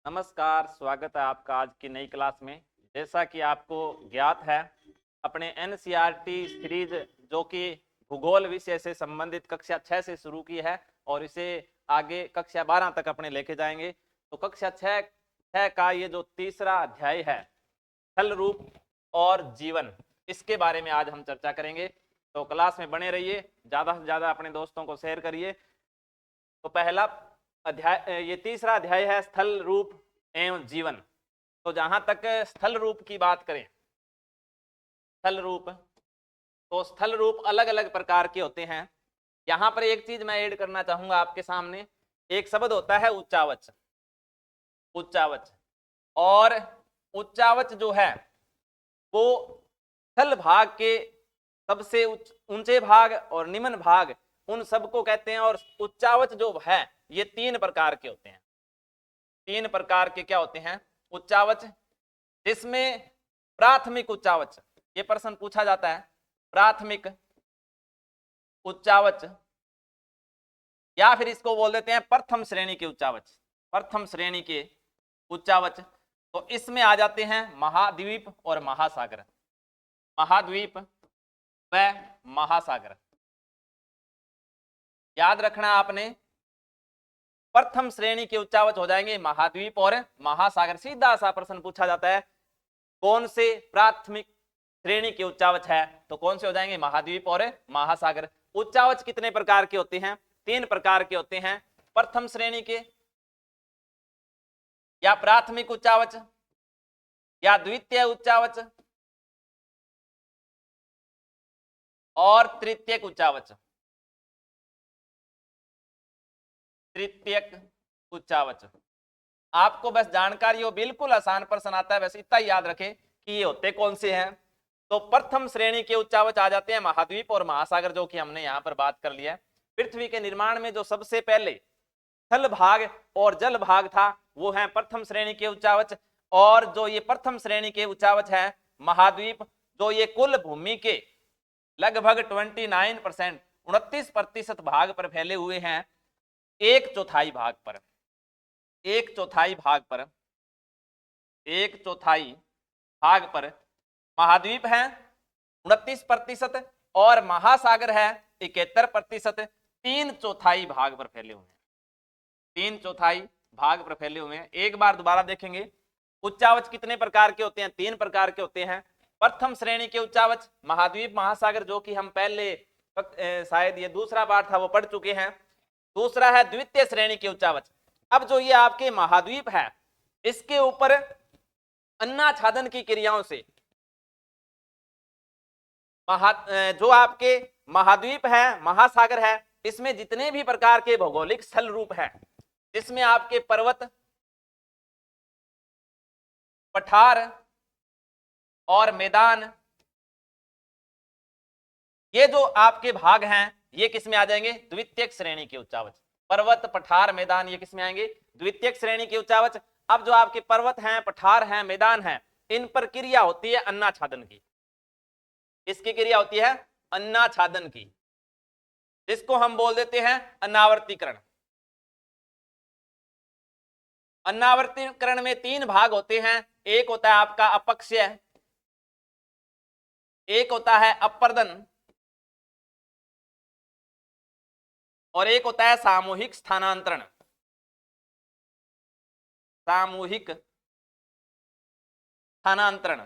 नमस्कार, स्वागत है आपका आज की नई क्लास में। जैसा कि आपको ज्ञात है, अपने एनसीईआरटी सीरीज जो कि भूगोल विषय से संबंधित कक्षा 6 से शुरू की है और इसे आगे कक्षा 12 तक अपने लेके जाएंगे। तो कक्षा 6 का ये जो तीसरा अध्याय है, स्थल रूप और जीवन, इसके बारे में आज हम चर्चा करेंगे। तो क्लास में बने रहिए, ज़्यादा से ज़्यादा अपने दोस्तों को शेयर करिए। तो पहला अध्याय, ये तीसरा अध्याय है स्थल रूप एवं जीवन। तो जहां तक स्थल रूप की बात करें, स्थल रूप, तो स्थल रूप अलग अलग प्रकार के होते हैं। यहां पर एक चीज मैं ऐड करना चाहूंगा आपके सामने। एक शब्द होता है उच्चावच। उच्चावच और उच्चावच जो है वो स्थल भाग के सबसे ऊंचे भाग और निम्न भाग, उन सबको कहते हैं। और उच्चावच जो है ये तीन प्रकार के होते हैं। तीन प्रकार के क्या होते हैं? उच्चावच, जिसमें प्राथमिक उच्चावच, ये प्रश्न पूछा जाता है, प्राथमिक उच्चावच, या फिर इसको बोल देते हैं प्रथम श्रेणी के उच्चावच। प्रथम श्रेणी के उच्चावच, तो इसमें आ जाते हैं महाद्वीप और महासागर। महाद्वीप व महासागर, याद रखना आपने। प्रथम श्रेणी के उच्चावच हो जाएंगे महाद्वीप और महासागर। सीधा सा प्रश्न पूछा जाता है कौन से प्राथमिक श्रेणी के उच्चावच है, तो कौन से हो जाएंगे? महाद्वीप और महासागर। उच्चावच कितने प्रकार के होते हैं? तीन प्रकार के होते हैं। प्रथम श्रेणी के, या प्राथमिक उच्चावच, या द्वितीय उच्चावच, और तृतीयक उच्चावच। तृतीयक उच्चावच आपको बस जानकारी हो, बिल्कुल आसान प्रश्न आता है, बस इतना याद रखें कि ये होते कौन से हैं। तो प्रथम श्रेणी के उच्चावच आ जाते हैं महाद्वीप और महासागर, जो कि हमने यहाँ पर बात कर लिया है। पृथ्वी के निर्माण में जो सबसे पहले स्थल भाग और जल भाग था वो है प्रथम श्रेणी के उच्चावच। और जो ये प्रथम श्रेणी के उच्चावच है महाद्वीप, जो ये कुल भूमि के लगभग 29%, 29% भाग पर फैले हुए हैं। एक चौथाई भाग पर, एक चौथाई भाग पर, एक चौथाई भाग पर महाद्वीप है 29%, और महासागर है 71%। तीन चौथाई भाग पर फैले हुए हैं, तीन चौथाई भाग पर फैले हुए हैं। एक बार दोबारा देखेंगे, उच्चावच कितने प्रकार के होते हैं? तीन प्रकार के होते हैं। प्रथम श्रेणी के उच्चावच महाद्वीप महासागर, जो कि हम पहले शायद ये दूसरा पार्ट था वो पढ़ चुके हैं। दूसरा है द्वितीय श्रेणी के उच्चावच। अब जो ये आपके महाद्वीप है, इसके ऊपर अन्नाछादन की क्रियाओं से जो आपके महाद्वीप है महासागर है, इसमें जितने भी प्रकार के भौगोलिक स्थल रूप है, जिसमें आपके पर्वत, पठार और मैदान, ये जो आपके भाग हैं ये किस में आ जाएंगे? द्वितीयक श्रेणी के उच्चावच। पर्वत, पठार, मैदान, ये किस में आएंगे? द्वितीयक श्रेणी के उच्चावच। अब जो आपके पर्वत हैं, पठार हैं, मैदान हैं, इन पर क्रिया होती है अन्नाछादन की। इसकी क्रिया होती है अन्नाछादन की, जिसको हम बोल देते हैं अनावर्तीकरण। अनावर्तीकरण में तीन भाग होते हैं। एक होता है आपका अपक्षय, एक होता है अपर्दन, और एक होता है सामूहिक स्थानांतरण। सामूहिक स्थानांतरण।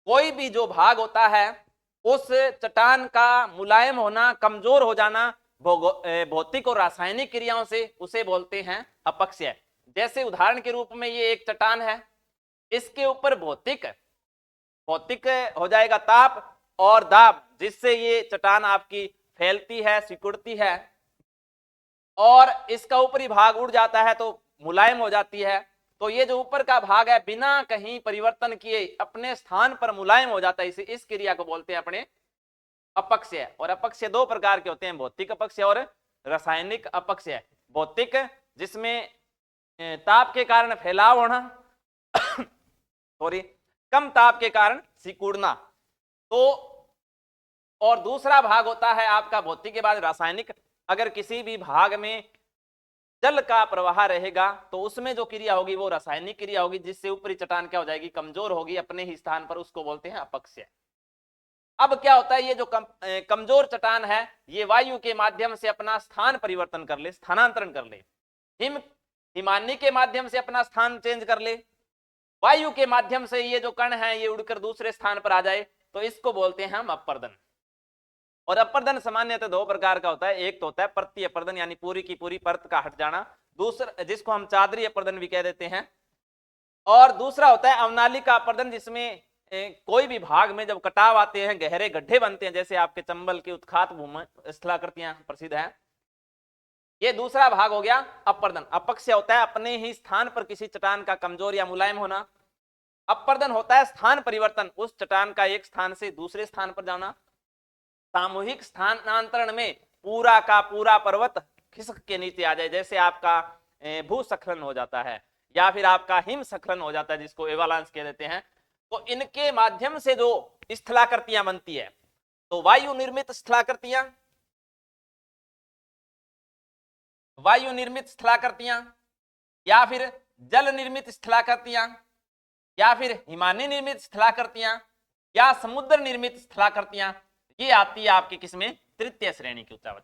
कोई भी जो भाग होता है, उस चट्टान का मुलायम होना, कमजोर हो जाना भौतिक और रासायनिक क्रियाओं से, उसे बोलते हैं अपक्षय। जैसे उदाहरण के रूप में ये एक चट्टान है, इसके ऊपर भौतिक भौतिक हो जाएगा ताप और दाब, जिससे ये चट्टान आपकी फैलती है, सिकुड़ती है, और इसका ऊपरी भाग उड़ जाता है तो मुलायम हो जाती है। तो ये जो ऊपर का भाग है बिना कहीं परिवर्तन किए अपने स्थान पर मुलायम हो जाता है। इस क्रिया को बोलते हैं अपने अपक्षय। और अपक्षय दो प्रकार के होते हैं, भौतिक अपक्षय और रासायनिक अपक्षय। भौतिक, जिसमें ताप के कारण फैलाव होना, सॉरी, कम ताप के कारण सिकुड़ना। तो और दूसरा भाग होता है आपका भौतिक के बाद रासायनिक। अगर किसी भी भाग में जल का प्रवाह रहेगा तो उसमें जो क्रिया होगी वो रासायनिक क्रिया होगी, जिससे ऊपरी चट्टान क्या हो जाएगी, कमजोर होगी अपने ही स्थान पर, उसको बोलते हैं अपक्षय। अब क्या होता है, ये जो कमजोर चट्टान है ये वायु के माध्यम से अपना स्थान परिवर्तन कर ले, स्थानांतरण कर ले, हिमानी के माध्यम से अपना स्थान चेंज कर ले, वायु के माध्यम से ये जो कण है ये उड़कर दूसरे स्थान पर आ जाए, तो इसको बोलते हैं हम अपर्दन। और अपर्दन सामान्यतः दो प्रकार का होता है, एक तो होता है परतीय अपर्दन यानी पूरी की पूरी परत का हट जाना, दूसरा जिसको हम चादरी अपर्दन भी कह देते हैं, और दूसरा होता है अवनालिका अपर्दन, जिसमें कोई भी भाग में जब कटाव आते हैं गहरे गड्ढे बनते हैं, जैसे आपके चंबल की उत्खात भूमि स्थलाकृतियां प्रसिद्ध है, ये दूसरा भाग हो गया अपर्दन। अपक्षय होता है अपने ही स्थान पर किसी चट्टान का कमजोर या मुलायम होना, अपर्दन होता है स्थान परिवर्तन, उस चट्टान का एक स्थान से दूसरे स्थान पर जाना। सामूहिक स्थानांतरण में पूरा का पूरा पर्वत खिसक के नीचे आ जाए, जैसे आपका भूस्खलन हो जाता है या फिर आपका हिमस्खलन हो जाता है, जिसको एवालांस कह देते हैं, तो इनके माध्यम से जो स्थलाकृतियां बनती है, तो वायु निर्मित स्थलाकृतियां, वायु निर्मित स्थलाकृतियां या फिर जल निर्मित स्थलाकृतियां या फिर हिमानी निर्मित स्थलाकृतियां या समुद्र निर्मित स्थलाकृतियां, ये आती है आपकी किसमें, तृतीय श्रेणी के उच्चावच।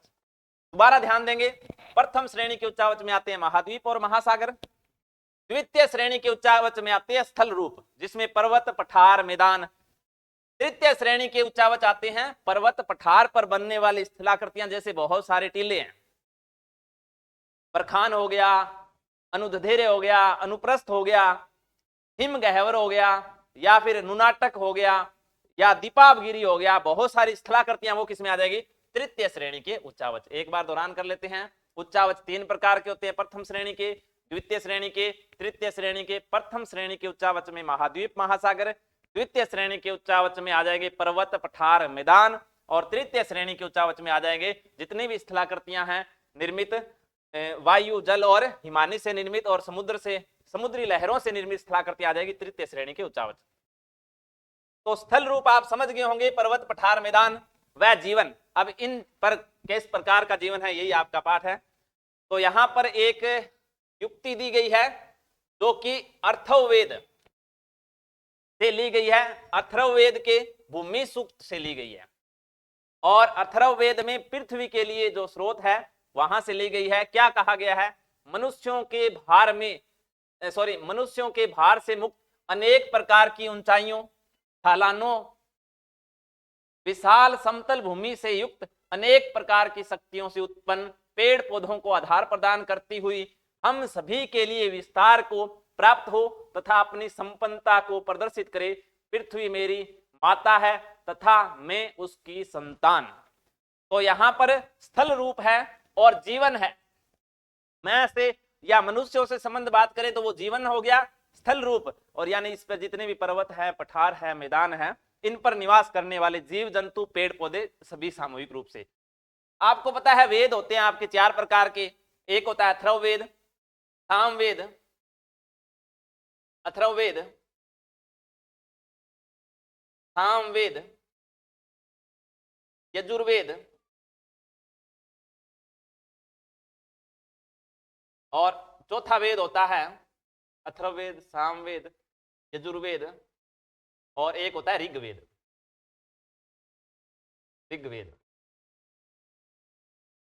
दोबारा ध्यान देंगे, प्रथम श्रेणी के उच्चावच में आते हैं महाद्वीप और महासागर, द्वितीय श्रेणी के उच्चावच में आते हैं स्थल रूप जिसमें पर्वत पठार मैदान, तृतीय श्रेणी के उच्चावच आते हैं पर्वत पठार पर बनने वाली स्थलाकृतियां, जैसे बहुत सारे टीले हैं, बरखान हो गया, अनुधेरे हो गया, अनुप्रस्थ हो गया, हिम गहवर हो गया, या फिर नुनाटक हो गया, या दीपावगिरी हो गया, बहुत सारी स्थलाकृतियां वो किसमें आ जाएगी, तृतीय श्रेणी के उच्चावच। एक बार दोहरान कर लेते हैं, उच्चावच तीन प्रकार के होते हैं, प्रथम श्रेणी के, द्वितीय श्रेणी के, तृतीय श्रेणी के। प्रथम श्रेणी के उच्चावच में महाद्वीप महासागर, द्वितीय श्रेणी के उच्चावच में आ जाएंगे पर्वत पठार मैदान, और तृतीय श्रेणी के उच्चावच में आ जाएंगे जितनी भी स्थलाकृतियां हैं निर्मित वायु जल और हिमानी से निर्मित और समुद्र से समुद्री लहरों से निर्मित स्थलाकृति आ जाएगी तृतीय श्रेणी के उच्चावच। तो स्थल रूप आप समझ गए होंगे, पर्वत पठार मैदान वह जीवन। अब इन पर किस प्रकार का जीवन है यही आपका पाठ है। तो यहां पर एक युक्ति दी गई है जो कि अथर्ववेद से ली गई है, अथर्ववेद के भूमि सूक्त से ली गई है, और अथर्ववेद में पृथ्वी के लिए जो स्रोत है वहां से ली गई है। क्या कहा गया है, मनुष्यों के भार में मनुष्यों के भार से मुक्त अनेक प्रकार की ऊंचाइयों, ढलानों, विशाल समतल भूमि से युक्त अनेक प्रकार की शक्तियों से उत्पन्न पेड़ पौधों को आधार प्रदान करती हुई हम सभी के लिए विस्तार को प्राप्त हो तथा अपनी संपन्नता को प्रदर्शित करे। पृथ्वी मेरी माता है तथा मैं उसकी संतान। तो यहां पर स्थल रूप है और जीवन है। मैं से या मनुष्यों से संबंध बात करें तो वो जीवन हो गया स्थल रूप, और यानी इस पर जितने भी पर्वत है, पठार है, मैदान है, इन पर निवास करने वाले जीव जंतु पेड़ पौधे सभी सामूहिक रूप से। आपको पता है वेद होते हैं आपके चार प्रकार के, एक होता है अथर्ववेद, सामवेद, अथर्ववेद, सामवेद, यजुर्वेद और चौथा वेद होता है अथर्ववेद, सामवेद, यजुर्वेद और एक होता है ऋग्वेद। ऋग्वेद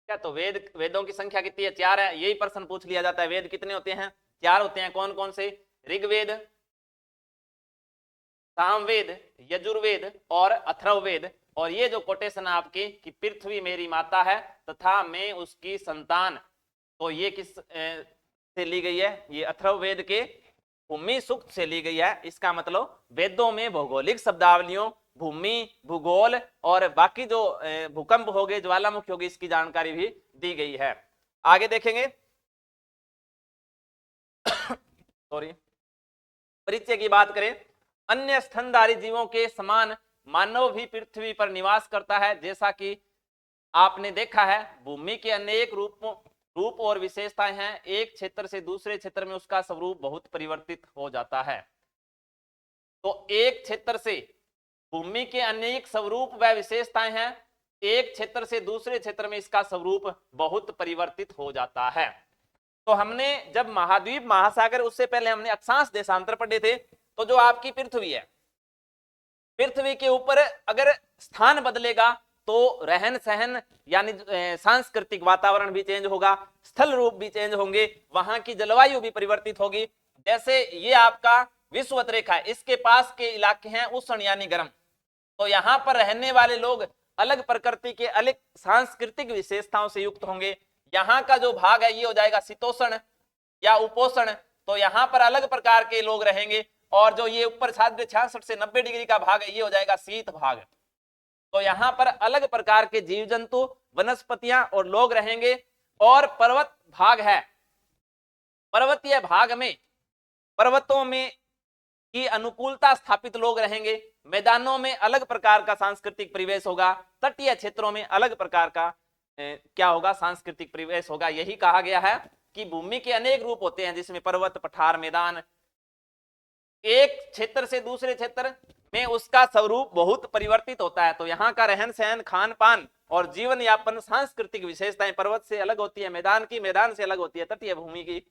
क्या, तो वेदों की संख्या कितनी है, चार है। यही प्रश्न पूछ लिया जाता है, वेद कितने होते हैं, चार होते हैं। कौन कौन से, ऋग्वेद, सामवेद, यजुर्वेद और अथर्ववेद। और ये जो कोटेशन आपकी कि पृथ्वी मेरी माता है तथा मैं उसकी संतान, तो ये किस से ली गई है, ये अथर्ववेद के भूमि सूक्त से ली गई है। इसका मतलब वेदों में भौगोलिक शब्दावलियों, भूमि, भूगोल और बाकी जो भूकंप हो गए, ज्वालामुखी हो गई, इसकी जानकारी भी दी गई है। आगे देखेंगे सॉरी, परिचय की बात करें, अन्य स्तनधारी जीवों के समान मानव भी पृथ्वी पर निवास करता है। जैसा कि आपने देखा है भूमि के अनेक रूप और विशेषताएं हैं, एक क्षेत्र से दूसरे क्षेत्र में उसका स्वरूप बहुत परिवर्तित हो जाता है। तो एक क्षेत्र से भूमि के अनेक स्वरूप व विशेषताएं हैं, एक क्षेत्र से दूसरे क्षेत्र में इसका स्वरूप बहुत परिवर्तित हो जाता है। तो हमने जब महाद्वीप महासागर, उससे पहले हमने अक्षांश देशांतर पढ़े थे। तो जो आपकी पृथ्वी है, पृथ्वी के ऊपर अगर स्थान बदलेगा तो रहन सहन यानी सांस्कृतिक वातावरण भी चेंज होगा, स्थल रूप भी चेंज होंगे, वहां की जलवायु भी परिवर्तित होगी। जैसे ये आपका विषुवत रेखा है, इसके पास के इलाके हैं उष्ण यानी गर्म, तो यहाँ पर रहने वाले लोग अलग प्रकृति के अलग सांस्कृतिक विशेषताओं से युक्त होंगे। यहाँ का जो भाग है ये हो जाएगा शीतोष्ण या उपोष्ण, तो यहाँ पर अलग प्रकार के लोग रहेंगे। और जो ये ऊपर 66 से 90 डिग्री का भाग है ये हो जाएगा शीत भाग। तो यहाँ पर अलग प्रकार के जीव जंतु, वनस्पतियां और लोग रहेंगे। और पर्वत भाग है, पर्वतीय भाग में पर्वतों में की अनुकूलता स्थापित लोग रहेंगे, मैदानों में अलग प्रकार का सांस्कृतिक परिवेश होगा, तटीय क्षेत्रों में अलग प्रकार का क्या होगा, सांस्कृतिक परिवेश होगा। यही कहा गया है कि भूमि के अनेक रूप होते हैं, जिसमें पर्वत, पठार, मैदान, एक क्षेत्र से दूसरे क्षेत्र में उसका स्वरूप बहुत परिवर्तित होता है। तो यहाँ का रहन सहन, खान पान और जीवन यापन, सांस्कृतिक विशेषताएं पर्वत से अलग होती है, मैदान की मैदान से अलग होती है, तटीय भूमि की।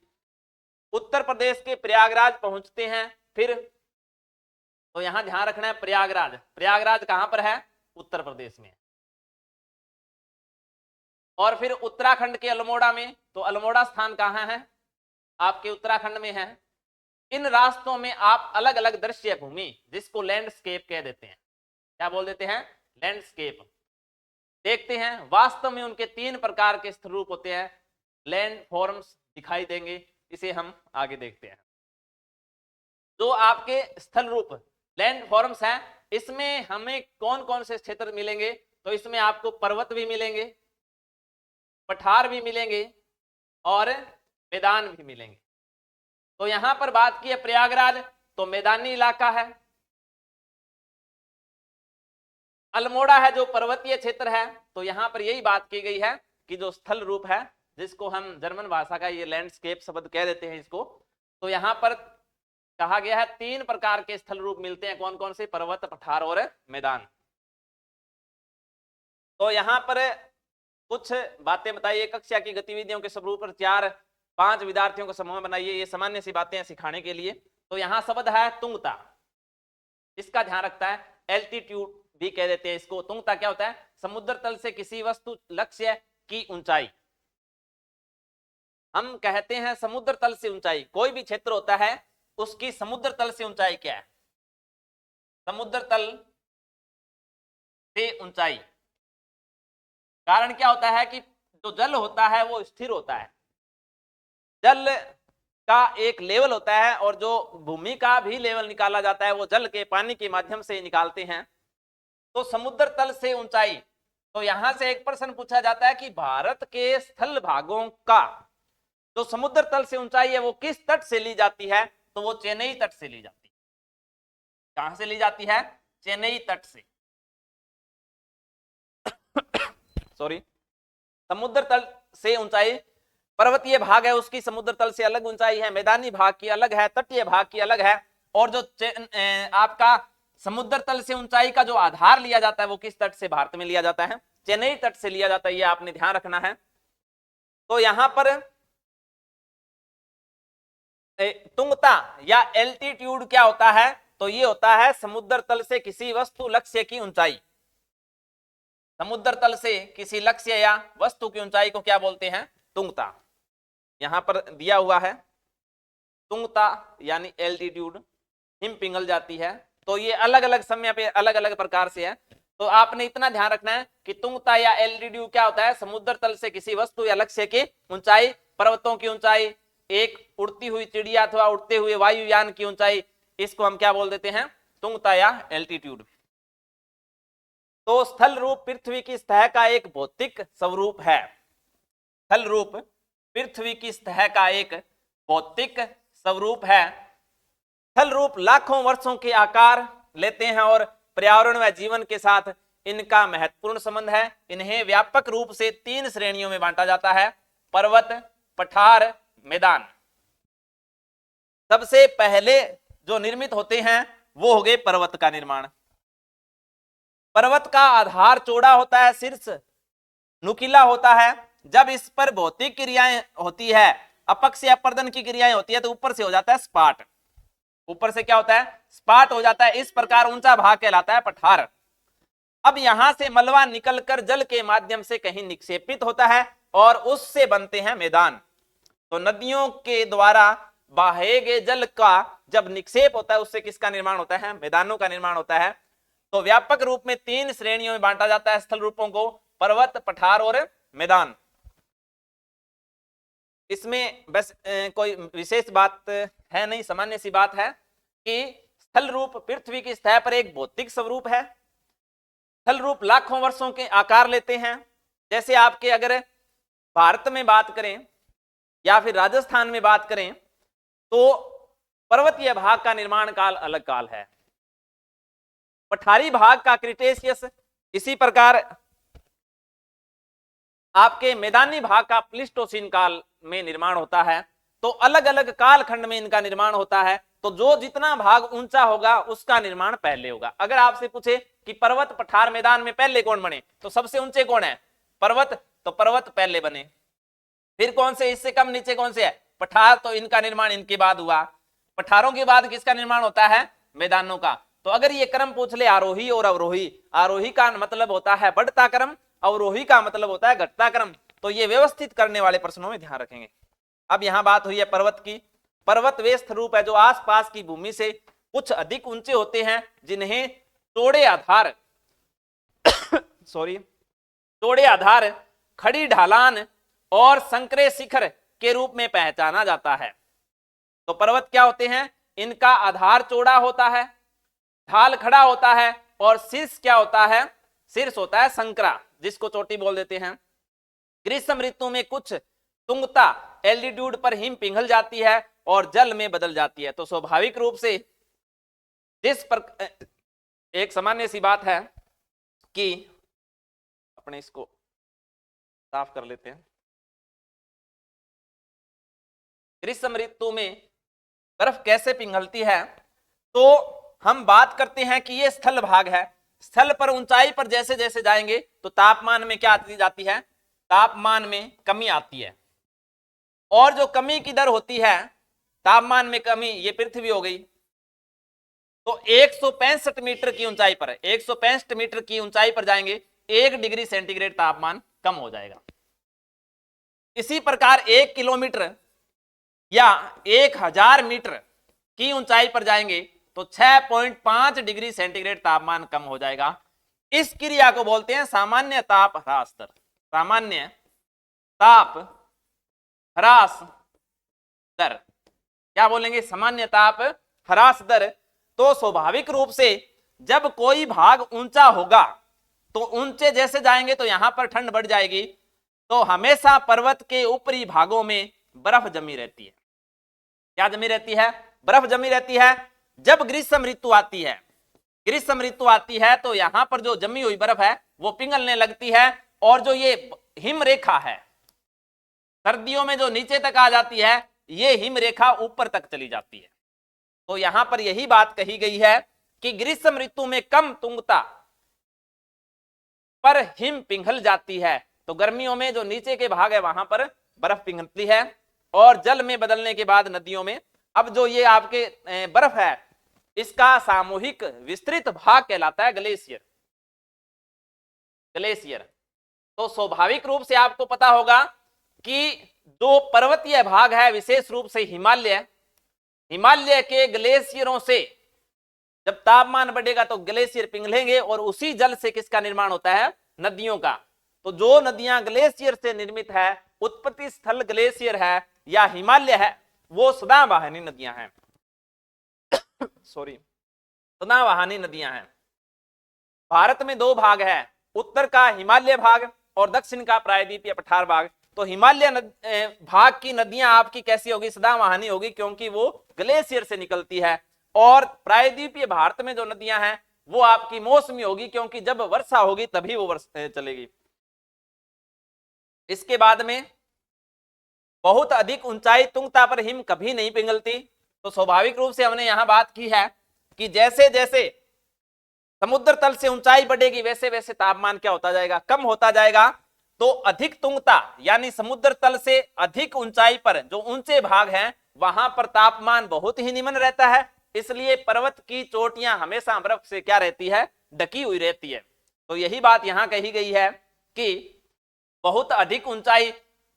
उत्तर प्रदेश के प्रयागराज पहुंचते हैं फिर, तो यहां ध्यान रखना है प्रयागराज, प्रयागराज कहां पर है, उत्तर प्रदेश में। और फिर उत्तराखंड के अल्मोड़ा में, तो अल्मोड़ा स्थान कहां है, आपके उत्तराखंड में है। इन रास्तों में आप अलग अलग दृश्य भूमि, जिसको लैंडस्केप कह देते हैं, क्या बोल देते हैं, लैंडस्केप, देखते हैं। वास्तव में उनके 3 प्रकार के स्थल रूप होते हैं, लैंड फॉर्म्स दिखाई देंगे, इसे हम आगे देखते हैं। जो आपके स्थल रूप लैंड फॉर्म्स हैं, इसमें हमें कौन कौन से क्षेत्र मिलेंगे, तो इसमें आपको पर्वत भी मिलेंगे, पठार भी मिलेंगे और मैदान भी मिलेंगे। तो यहां पर बात की है प्रयागराज, तो मैदानी इलाका है। अल्मोड़ा है जो पर्वतीय क्षेत्र है, तो यहां पर यही बात की गई है कि जो स्थल रूप है, जिसको हम जर्मन भाषा का ये लैंडस्केप शब्द कह देते हैं इसको, तो यहां पर कहा गया है 3 प्रकार के स्थल रूप मिलते हैं, कौन कौन से, पर्वत, पठार और मैदान। तो यहां पर कुछ बातें बताइए। कक्षा की गतिविधियों के स्वरूप पर 4-5 विद्यार्थियों को समूह बनाइए, ये सामान्य सी बातें हैं सिखाने के लिए। तो यहां शब्द है तुंगता, इसका ध्यान रखता है, एल्टीट्यूड भी कह देते हैं इसको। तुंगता क्या होता है, समुद्र तल से किसी वस्तु लक्ष्य की ऊंचाई। हम कहते हैं समुद्र तल से ऊंचाई, कोई भी क्षेत्र होता है उसकी समुद्र तल से ऊंचाई क्या है, समुद्र तल से ऊंचाई। कारण क्या होता है कि जो जल होता है वो स्थिर होता है, जल का एक लेवल होता है, और जो भूमि का भी लेवल निकाला जाता है वो जल के, पानी के माध्यम से निकालते हैं। तो समुद्र तल से ऊंचाई, तो यहां से एक प्रश्न पूछा जाता है कि भारत के स्थल भागों का जो समुद्र तल से ऊंचाई है वो किस तट से ली जाती है, तो वो चेन्नई तट से ली जाती है। कहां से ली जाती है, चेन्नई तट से। सॉरी, समुद्र तल से ऊंचाई, पर्वतीय भाग है उसकी समुद्र तल से अलग ऊंचाई है, मैदानी भाग की अलग है, तटीय भाग की अलग है। और जो आपका समुद्र तल से ऊंचाई का जो आधार लिया जाता है वो किस तट से भारत में लिया जाता है, चेन्नई तट से लिया जाता है, ये आपने ध्यान रखना है। तो यहां पर तुंगता या एल्टीट्यूड क्या होता है, तो ये होता है समुद्र तल से किसी वस्तु लक्ष्य की ऊंचाई। समुद्र तल से किसी लक्ष्य या वस्तु की ऊंचाई को क्या बोलते हैं, तुंगता। यहां पर दिया हुआ है तुंगता यानी एल्टीट्यूड, हिम पिघल जाती है। तो ये अलग अलग समय पे अलग अलग प्रकार से है। तो आपने इतना ध्यान रखना है कि तुंगता या एल्टीट्यूड क्या होता है, समुद्र तल से किसी वस्तु या लक्ष्य की ऊंचाई, पर्वतों की ऊंचाई, एक उड़ती हुई चिड़िया अथवा उड़ते हुए वायुयान की ऊंचाई, इसको हम क्या बोल देते हैं, तुंगता या एल्टीट्यूड। तो स्थल रूप पृथ्वी की सतह का एक भौतिक स्वरूप है, स्थल रूप पृथ्वी की सतह का एक भौतिक स्वरूप है। स्थल रूप लाखों वर्षों के आकार लेते हैं और पर्यावरण व जीवन के साथ इनका महत्वपूर्ण संबंध है। इन्हें व्यापक रूप से 3 श्रेणियों में बांटा जाता है, पर्वत, पठार, मैदान। सबसे पहले जो निर्मित होते हैं वो हो गए पर्वत का निर्माण। पर्वत का आधार चौड़ा होता है, शीर्ष नुकीला होता है। जब इस पर भौतिक क्रियाएं होती है अपक्षय अपर्दन की क्रियाएं होती है तो ऊपर से हो जाता है स्पाट, ऊपर से क्या होता है, स्पाट हो जाता है। इस प्रकार ऊंचा भाग कहलाता है पठार। अब यहां से मलबा निकलकर जल के माध्यम से कहीं निक्षेपित होता है और उससे बनते हैं मैदान। तो नदियों के द्वारा बहे गए जल का जब निक्षेप होता है उससे किसका निर्माण होता है, मैदानों का निर्माण होता है। तो व्यापक रूप में 3 श्रेणियों में बांटा जाता है स्थल रूपों को, पर्वत, पठार और मैदान। इसमें बस कोई विशेष बात है नहीं, सामान्य सी बात है कि स्थल रूप पृथ्वी की सतह पर एक भौतिक स्वरूप है। स्थल रूप लाखों वर्षों के आकार लेते हैं। जैसे आपके अगर भारत में बात करें या फिर राजस्थान में बात करें तो पर्वतीय भाग का निर्माण काल अलग काल है, पठारी भाग का क्रिटेशियस, इसी प्रकार आपके मैदानी भाग का प्लीस्टोसीन काल में निर्माण होता है। तो अलग अलग काल खंड में इनका निर्माण होता है। तो जो जितना भाग ऊंचा होगा उसका निर्माण पहले होगा। अगर आपसे पूछे कि पर्वत, पठार, मैदान में पहले कौन बने तो सबसे ऊंचे कौन है, पर्वत, तो पर्वत पहले बने। फिर कौन से, इससे कम नीचे कौन से है, पठार, तो इनका निर्माण इनके बाद हुआ। पठारों के बाद किसका निर्माण होता है, मैदानों का। तो अगर ये क्रम पूछ ले आरोही और अवरोही, आरोही का मतलब होता है बढ़ता क्रम, अवरोही का मतलब होता है घटता क्रम। तो ये व्यवस्थित करने वाले प्रश्नों में ध्यान रखेंगे। अब यहां बात हुई है पर्वत की। पर्वत वे स्थरूप है जो आसपास की भूमि से कुछ अधिक ऊंचे होते हैं, जिन्हें चौड़े आधार चौड़े आधार, खड़ी ढालान और संकरे शिखर के रूप में पहचाना जाता है। तो पर्वत क्या होते हैं, इनका आधार चौड़ा होता है, ढाल खड़ा होता है और शीर्ष क्या होता है, शीर्ष होता है संकरा, जिसको चोटी बोल देते हैं। ग्रीष्म ऋतु में कुछ तुंगता एल्टीट्यूड पर हिम पिघल जाती है और जल में बदल जाती है। तो स्वाभाविक रूप से जिस पर एक सामान्य सी बात है कि अपने इसको साफ कर लेते हैं। ग्रीष्म ऋतु में बर्फ कैसे पिघलती है, तो हम बात करते हैं कि ये स्थल भाग है। स्थल पर ऊंचाई पर जैसे जैसे जाएंगे तो तापमान में क्या आती जाती है, तापमान में कमी आती है। और जो कमी की दर होती है, तापमान में कमी, ये पृथ्वी हो गई। तो 165 मीटर की ऊंचाई पर, 165 मीटर की ऊंचाई पर जाएंगे 1 डिग्री सेंटीग्रेड तापमान कम हो जाएगा। इसी प्रकार 1 किलोमीटर या 1000 मीटर की ऊंचाई पर जाएंगे तो 6.5 डिग्री सेंटीग्रेड तापमान कम हो जाएगा। इस क्रिया को बोलते हैं सामान्य ताप ह्रास दर। सामान्य ताप ह्रास दर क्या बोलेंगे, सामान्य ताप ह्रास दर। तो स्वाभाविक रूप से जब कोई भाग ऊंचा होगा तो ऊंचे जैसे जाएंगे तो यहां पर ठंड बढ़ जाएगी। तो हमेशा पर्वत के ऊपरी भागों में बर्फ जमी रहती है। क्या जमी रहती है, बर्फ जमी रहती है। जब ग्रीष्म ऋतु आती है, ग्रीष्म ऋतु आती है तो यहां पर जो जमी हुई बर्फ है वो पिघलने लगती है और जो ये हिम रेखा है सर्दियों में जो नीचे तक आ जाती है, ये हिम रेखा ऊपर तक चली जाती है। तो यहां पर यही बात कही गई है कि ग्रीष्म ऋतु में कम तुंगता पर हिम पिघल जाती है, तो गर्मियों में जो नीचे के भाग है वहां पर बर्फ पिघलती है और जल में बदलने के बाद नदियों में। अब जो ये आपके बर्फ है इसका सामूहिक विस्तृत भाग कहलाता है ग्लेशियर। ग्लेशियर। तो स्वाभाविक रूप से आपको पता होगा कि जो पर्वतीय भाग है विशेष रूप से हिमालय, हिमालय के ग्लेशियरों से जब तापमान बढ़ेगा तो ग्लेशियर पिघलेंगे और उसी जल से किसका निर्माण होता है, नदियों का। तो जो नदियां ग्लेशियर से निर्मित है, उत्पत्ति स्थल ग्लेशियर है या हिमालय है, वो सदाबहानी नदियां हैं। सदाबहानी नदियां हैं। भारत में 2 भाग है, उत्तर का हिमालय भाग और दक्षिण का प्रायद्वीपीय पठार भाग। तो हिमालय भाग की नदियां आपकी कैसी होगी, सदाबहानी होगी, क्योंकि वो ग्लेशियर से निकलती है। और प्रायद्वीपीय भारत में जो नदियां हैं वो आपकी मौसमी होगी, क्योंकि जब वर्षा होगी तभी वो चलेगी। इसके बाद में बहुत अधिक ऊंचाई तुंगता पर हिम कभी नहीं पिघलती। तो स्वाभाविक रूप से हमने यहां बात की है कि जैसे जैसे समुद्र तल से ऊंचाई बढ़ेगी वैसे वैसे तापमान क्या होता जाएगा, कम होता जाएगा। तो अधिक तुंगता यानी समुद्र तल से अधिक ऊंचाई पर जो ऊंचे भाग हैं वहां पर तापमान बहुत ही निम्न रहता है, इसलिए पर्वत की चोटियां हमेशा बर्फ से क्या रहती है, ढकी हुई रहती है। तो यही बात यहां कही गई है कि बहुत अधिक ऊंचाई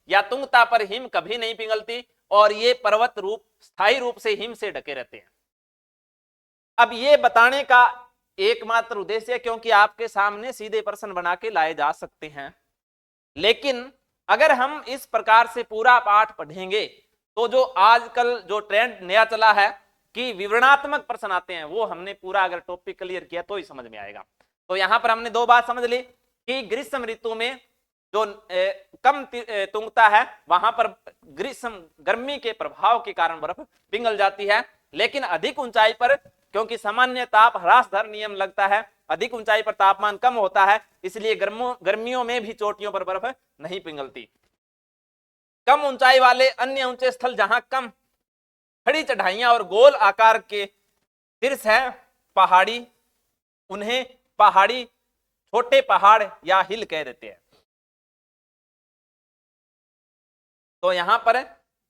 या तुंगता पर हिम कभी नहीं पिघलती और ये पर्वत रूप स्थायी रूप से हिम से ढके रहते हैं। अब ये बताने का एकमात्र उद्देश्य, क्योंकि आपके सामने सीधे प्रश्न बना के लाए जा सकते हैं, लेकिन अगर हम इस प्रकार से पूरा पाठ पढ़ेंगे तो जो आजकल जो ट्रेंड नया चला है कि विवरणात्मक प्रश्न आते हैं, वो हमने पूरा अगर टॉपिक क्लियर किया तो ही समझ में आएगा। तो यहां पर हमने दो बात समझ ली कि ग्रीष्म ऋतु में जो कम तुंगता है वहां पर ग्रीष्म गर्मी के प्रभाव के कारण बर्फ पिघल जाती है, लेकिन अधिक ऊंचाई पर क्योंकि सामान्य ताप ह्रास दर नियम लगता है, अधिक ऊंचाई पर तापमान कम होता है, इसलिए गर्मियों में भी चोटियों पर बर्फ नहीं पिघलती। कम ऊंचाई वाले अन्य ऊंचे स्थल जहां कम खड़ी चढ़ाइयां और गोल आकार के शीर्ष है पहाड़ी, उन्हें पहाड़ी छोटे पहाड़ या हिल कह देते हैं। तो यहां पर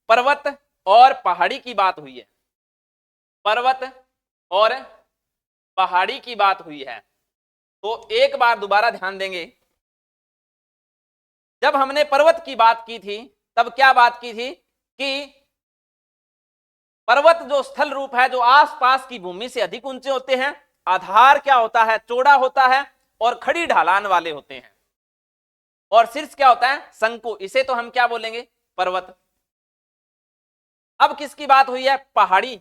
पर्वत और पहाड़ी की बात हुई है, पर्वत और पहाड़ी की बात हुई है। तो एक बार दोबारा ध्यान देंगे, जब हमने पर्वत की बात की थी तब क्या बात की थी कि पर्वत जो स्थल रूप है जो आसपास की भूमि से अधिक ऊंचे होते हैं, आधार क्या होता है, चौड़ा होता है और खड़ी ढालान वाले होते हैं, और शीर्ष क्या होता है, शंकु, इसे तो हम क्या बोलेंगे, पर्वत। अब किसकी बात हुई है, पहाड़ी।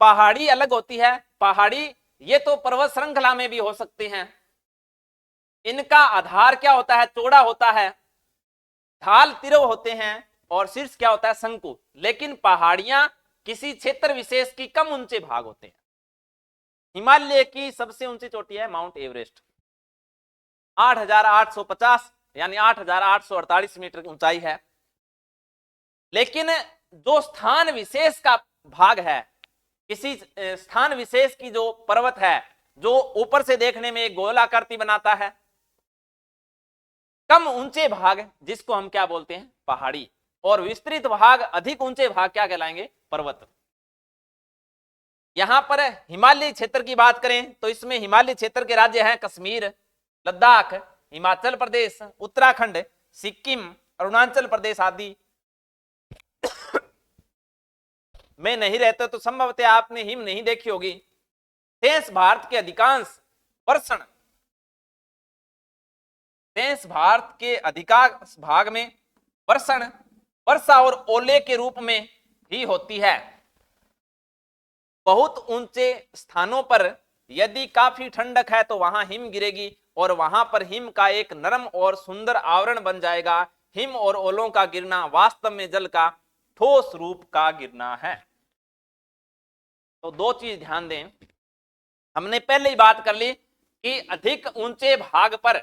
पहाड़ी अलग होती है, पहाड़ी ये तो पर्वत श्रृंखला में भी हो सकती हैं, इनका आधार क्या होता है, चौड़ा होता है, ढाल तिरव होते हैं और शीर्ष क्या होता है, शंकु। लेकिन पहाड़ियां किसी क्षेत्र विशेष की कम ऊंचे भाग होते हैं। हिमालय की सबसे ऊंची चोटी है माउंट एवरेस्ट, 8,850 यानी 8,848 मीटर ऊंचाई है। लेकिन जो स्थान विशेष का भाग है, किसी स्थान विशेष की जो पर्वत है जो ऊपर से देखने में एक गोलाकृति बनाता है, कम ऊंचे भाग जिसको हम क्या बोलते हैं, पहाड़ी, और विस्तृत भाग अधिक ऊंचे भाग क्या कहलाएंगे, पर्वत। यहां पर हिमालय क्षेत्र की बात करें तो इसमें हिमालय क्षेत्र के राज्य हैं कश्मीर, लद्दाख, हिमाचल प्रदेश, उत्तराखंड, सिक्किम, अरुणाचल प्रदेश आदि में नहीं रहते तो संभवतः आपने हिम नहीं देखी होगी। शेष भारत के अधिकांश वर्षण, शेष भारत के अधिकांश भाग में वर्षण वर्षा और ओले के रूप में ही होती है। बहुत ऊंचे स्थानों पर यदि काफी ठंडक है तो वहां हिम गिरेगी और वहां पर हिम का एक नरम और सुंदर आवरण बन जाएगा। हिम और ओलों का गिरना वास्तव में जल का ठोस रूप का गिरना है। तो दो चीज ध्यान दें, हमने पहले ही बात कर ली कि अधिक ऊंचे भाग पर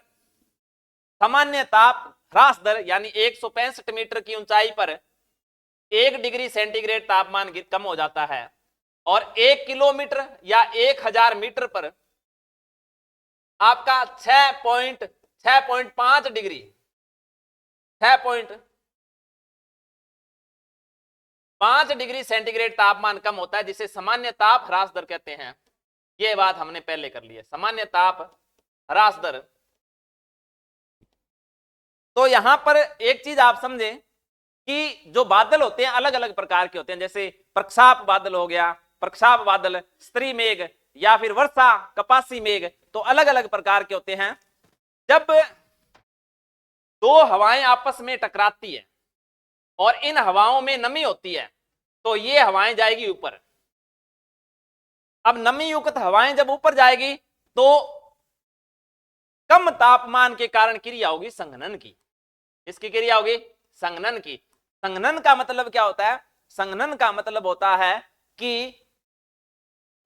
सामान्य ताप ह्रास दर यानी 165 मीटर की ऊंचाई पर 1 डिग्री सेंटीग्रेड तापमान कम हो जाता है, और 1 किलोमीटर या 1000 मीटर पर आपका 6.5 डिग्री 6.5 डिग्री सेंटीग्रेड तापमान कम होता है, जिसे सामान्य ताप ह्रास दर कहते हैं। यह बात हमने पहले कर ली है, सामान्य ताप ह्रास दर। तो यहां पर एक चीज आप समझें कि जो बादल होते हैं अलग अलग प्रकार के होते हैं, जैसे प्रक्षाप बादल हो गया, प्रक्षाप बादल, स्त्री मेघ या फिर वर्षा कपासी मेघ, तो अलग अलग प्रकार के होते हैं। जब दो हवाएं आपस में टकराती है और इन हवाओं में नमी होती है तो ये हवाएं जाएगी ऊपर। अब नमी युक्त हवाएं जब ऊपर जाएगी तो कम तापमान के कारण क्रिया होगी संघनन की। इसकी क्रिया होगी संघनन की। संघनन का मतलब क्या होता है, संघनन का मतलब होता है कि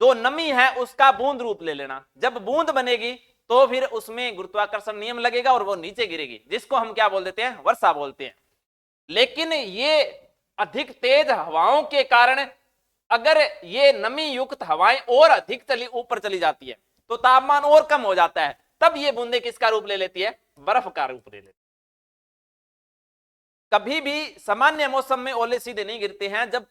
जो नमी है उसका बूंद रूप ले लेना। जब बूंद बनेगी तो फिर उसमें गुरुत्वाकर्षण नियम लगेगा और वो नीचे गिरेगी, जिसको हम क्या बोल देते हैं, वर्षा बोलते हैं। लेकिन ये अधिक तेज हवाओं के कारण अगर ये नमी युक्त हवाएं और अधिक ऊपर चली जाती है तो तापमान और कम हो जाता है, तब ये बूंदे किसका रूप ले लेती है, बर्फ का रूप ले लेती है। कभी भी सामान्य मौसम में ओले सीधे नहीं गिरते हैं। जब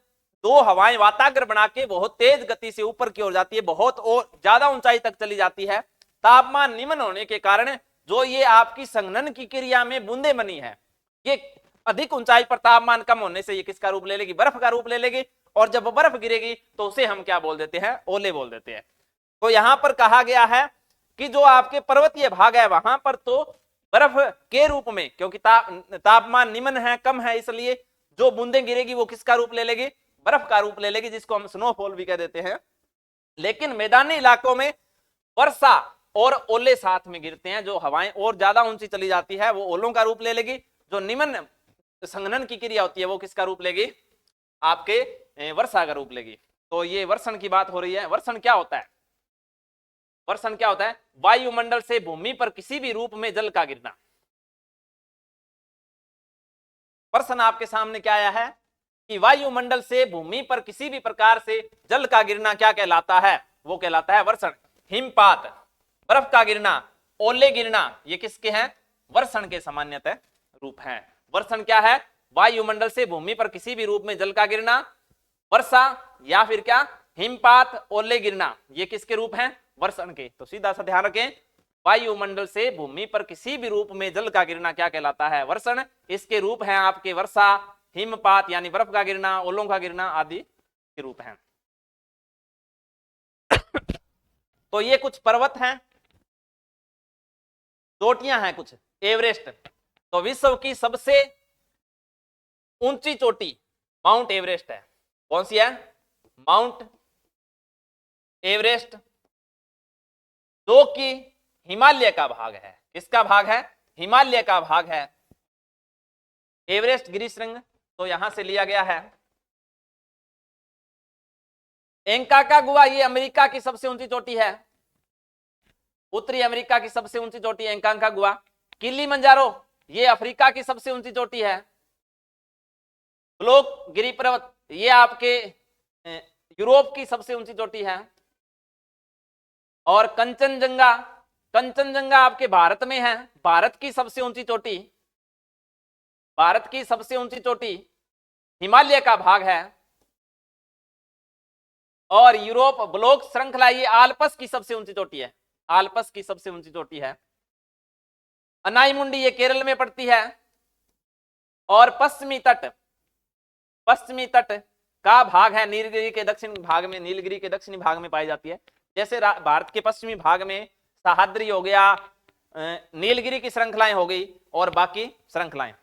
दो हवाएं वातागर बना के बहुत तेज गति से ऊपर की ओर जाती है, बहुत और ज्यादा ऊंचाई तक चली जाती है, तापमान निम्न होने के कारण जो ये आपकी संघनन की क्रिया में बूंदे बनी है, ये अधिक ऊंचाई पर तापमान कम होने से ये किसका रूप ले लेगी? बर्फ का रूप ले लेगी। और जब बर्फ गिरेगी तो उसे हम क्या बोल देते हैं? ओले बोल देते हैं। तो यहां पर कहा गया है कि जो आपके पर्वतीय भाग है वहां पर तो बर्फ के रूप में, क्योंकि तापमान निम्न है, कम है, इसलिए जो बूंदें गिरेगी वो किसका रूप ले लेगी? बर्फ का रूप ले लेगी, जिसको हम स्नोफॉल भी कह देते हैं। लेकिन मैदानी इलाकों में वर्षा और ओले साथ में गिरते हैं। जो हवाएं और ज्यादा ऊंची चली जाती है वो ओलों का रूप ले लेगी। जो निम्न संघनन की क्रिया होती है वो किसका रूप लेगी? आपके वर्षा का रूप लेगी। तो ये वर्षण की बात हो रही है। वर्षण क्या होता है? वर्षण क्या होता है? वायुमंडल से भूमि पर किसी भी रूप में जल का गिरना। प्रश्न आपके सामने क्या आया है कि वायुमंडल से भूमि पर किसी भी प्रकार से जल का गिरना क्या कहलाता है? वो कहलाता है वर्षण। हिमपात, बर्फ का गिरना, ओले गिरना, ये किसके हैं? वर्षण के सामान्यतः रूप हैं। वर्षण क्या है? वायुमंडल से भूमि पर किसी भी रूप में जल का गिरना, वर्षा या फिर क्या? हिमपात, ओले गिरना, ये किसके रूप हैं? वर्षण के। तो सीधा सा ध्यान रखें, वायुमंडल से भूमि पर किसी भी रूप में जल का गिरना क्या कहलाता है? वर्षण। इसके रूप हैं आपके वर्षा, हिमपात यानी बर्फ का गिरना, ओलों का गिरना आदि के रूप हैं। तो ये कुछ पर्वत हैं, चोटियां हैं कुछ। एवरेस्ट तो विश्व की सबसे ऊंची चोटी माउंट एवरेस्ट है। कौन सी है? माउंट एवरेस्ट, जो कि हिमालय का भाग है। किसका भाग है? हिमालय का भाग है एवरेस्ट गिरिशृंग। तो यहां से लिया गया है। एंकाकागुआ ये अमेरिका की सबसे ऊंची चोटी है, उत्तरी अमेरिका की सबसे ऊंची चोटी एंकाकागुआ। किलिमंजारो ये अफ्रीका की सबसे ऊंची चोटी है। ब्लॉक गिरी पर्वत ये आपके यूरोप की सबसे ऊंची चोटी है। और कंचनजंगा, कंचनजंगा आपके भारत में है, भारत की सबसे ऊंची चोटी, भारत की सबसे ऊंची चोटी हिमालय का भाग है। और यूरोप ब्लॉक श्रृंखला ये आल्पस की सबसे ऊंची चोटी है, आल्पस की सबसे ऊंची चोटी है। अनाईमुंडी ये केरल में पड़ती है। और पश्चिमी तट, पश्चिमी तट का भाग है नीलगिरी के दक्षिण भाग में, नीलगिरी के दक्षिणी भाग में पाई जाती है। जैसे भारत के पश्चिमी भाग में सह्याद्री हो गया, नीलगिरी की श्रृंखलाएं हो गई और बाकी श्रृंखलाएं।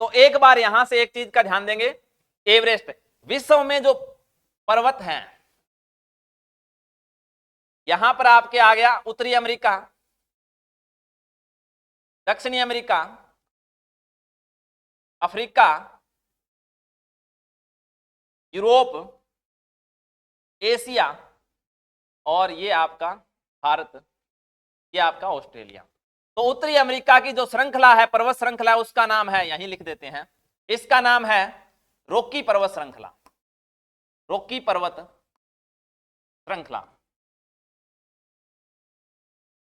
तो एक बार यहां से एक चीज का ध्यान देंगे, एवरेस्ट विश्व में जो पर्वत हैं, यहां पर आपके आ गया उत्तरी अमेरिका, दक्षिणी अमेरिका, अफ्रीका, यूरोप, एशिया और ये आपका भारत, ये आपका ऑस्ट्रेलिया। तो उत्तरी अमेरिका की जो श्रृंखला है, पर्वत श्रृंखला, उसका नाम है, यहीं लिख देते हैं, इसका नाम है रॉकी पर्वत श्रृंखला, रॉकी पर्वत श्रृंखला।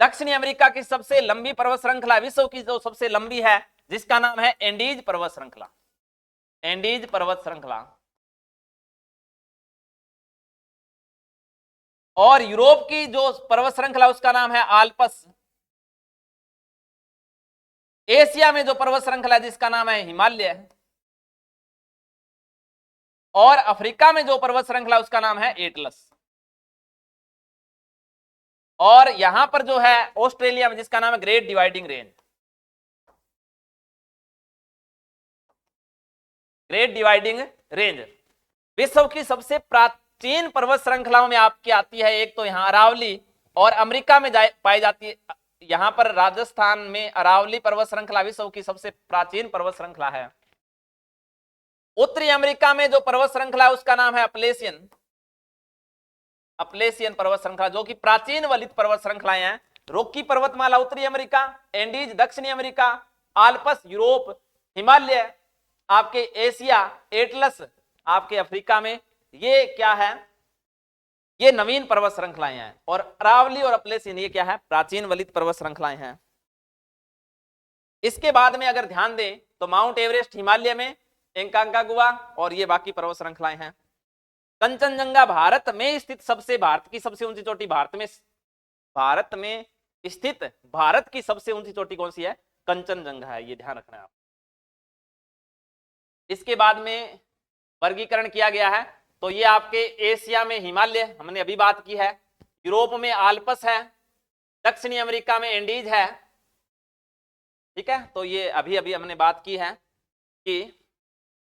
दक्षिणी अमेरिका की सबसे लंबी पर्वत श्रृंखला, विश्व की जो सबसे लंबी है, जिसका नाम है एंडीज पर्वत श्रृंखला, एंडीज पर्वत श्रृंखला। और यूरोप की जो पर्वत श्रृंखला उसका नाम है आल्पस। एशिया में जो पर्वत श्रृंखला जिसका नाम है हिमालय। और अफ्रीका में जो पर्वत श्रृंखला उसका नाम है एटलस। और यहां पर जो है ऑस्ट्रेलिया में जिसका नाम है great dividing range, great dividing range. विश्व की सबसे प्राचीन पर्वत श्रृंखलाओं में आपकी आती है एक तो यहां अरावली, और अमेरिका में पाई जाती है यहां पर राजस्थान में अरावली पर्वत श्रृंखला विश्व की सबसे प्राचीन पर्वत श्रृंखला है। उत्तरी अमेरिका में जो पर्वत श्रृंखला है उसका नाम है अपलेशियन, अपलेशियन पर्वत श्रृंखला, जो कि प्राचीन वलित पर्वत श्रृंखलाएं हैं। रॉकी पर्वतमाला उत्तरी अमेरिका, एंडीज दक्षिणी अमेरिका, आल्पस यूरोप, हिमालय आपके एशिया, एटलस आपके अफ्रीका में। ये क्या है? ये नवीन पर्वत श्रृंखलाएं हैं। और अरावली और अपलेशियन ये क्या है? प्राचीन वलित पर्वत श्रृंखलाएं हैं। इसके बाद में अगर ध्यान दें तो माउंट एवरेस्ट हिमालय में, एकांकागुआ और ये बाकी पर्वत श्रृंखलाएं हैं। कंचनजंगा भारत में स्थित भारत की सबसे ऊंची चोटी, भारत में स्थित भारत की सबसे ऊंची चोटी कौन सी है? कंचनजंगा है, ये ध्यान रखना है आप। इसके बाद में वर्गीकरण किया गया है, तो ये आपके एशिया में हिमालय हमने अभी बात की है, यूरोप में आल्प्स है, दक्षिणी अमेरिका में एंडीज है, ठीक है, तो ये अभी अभी हमने बात की है कि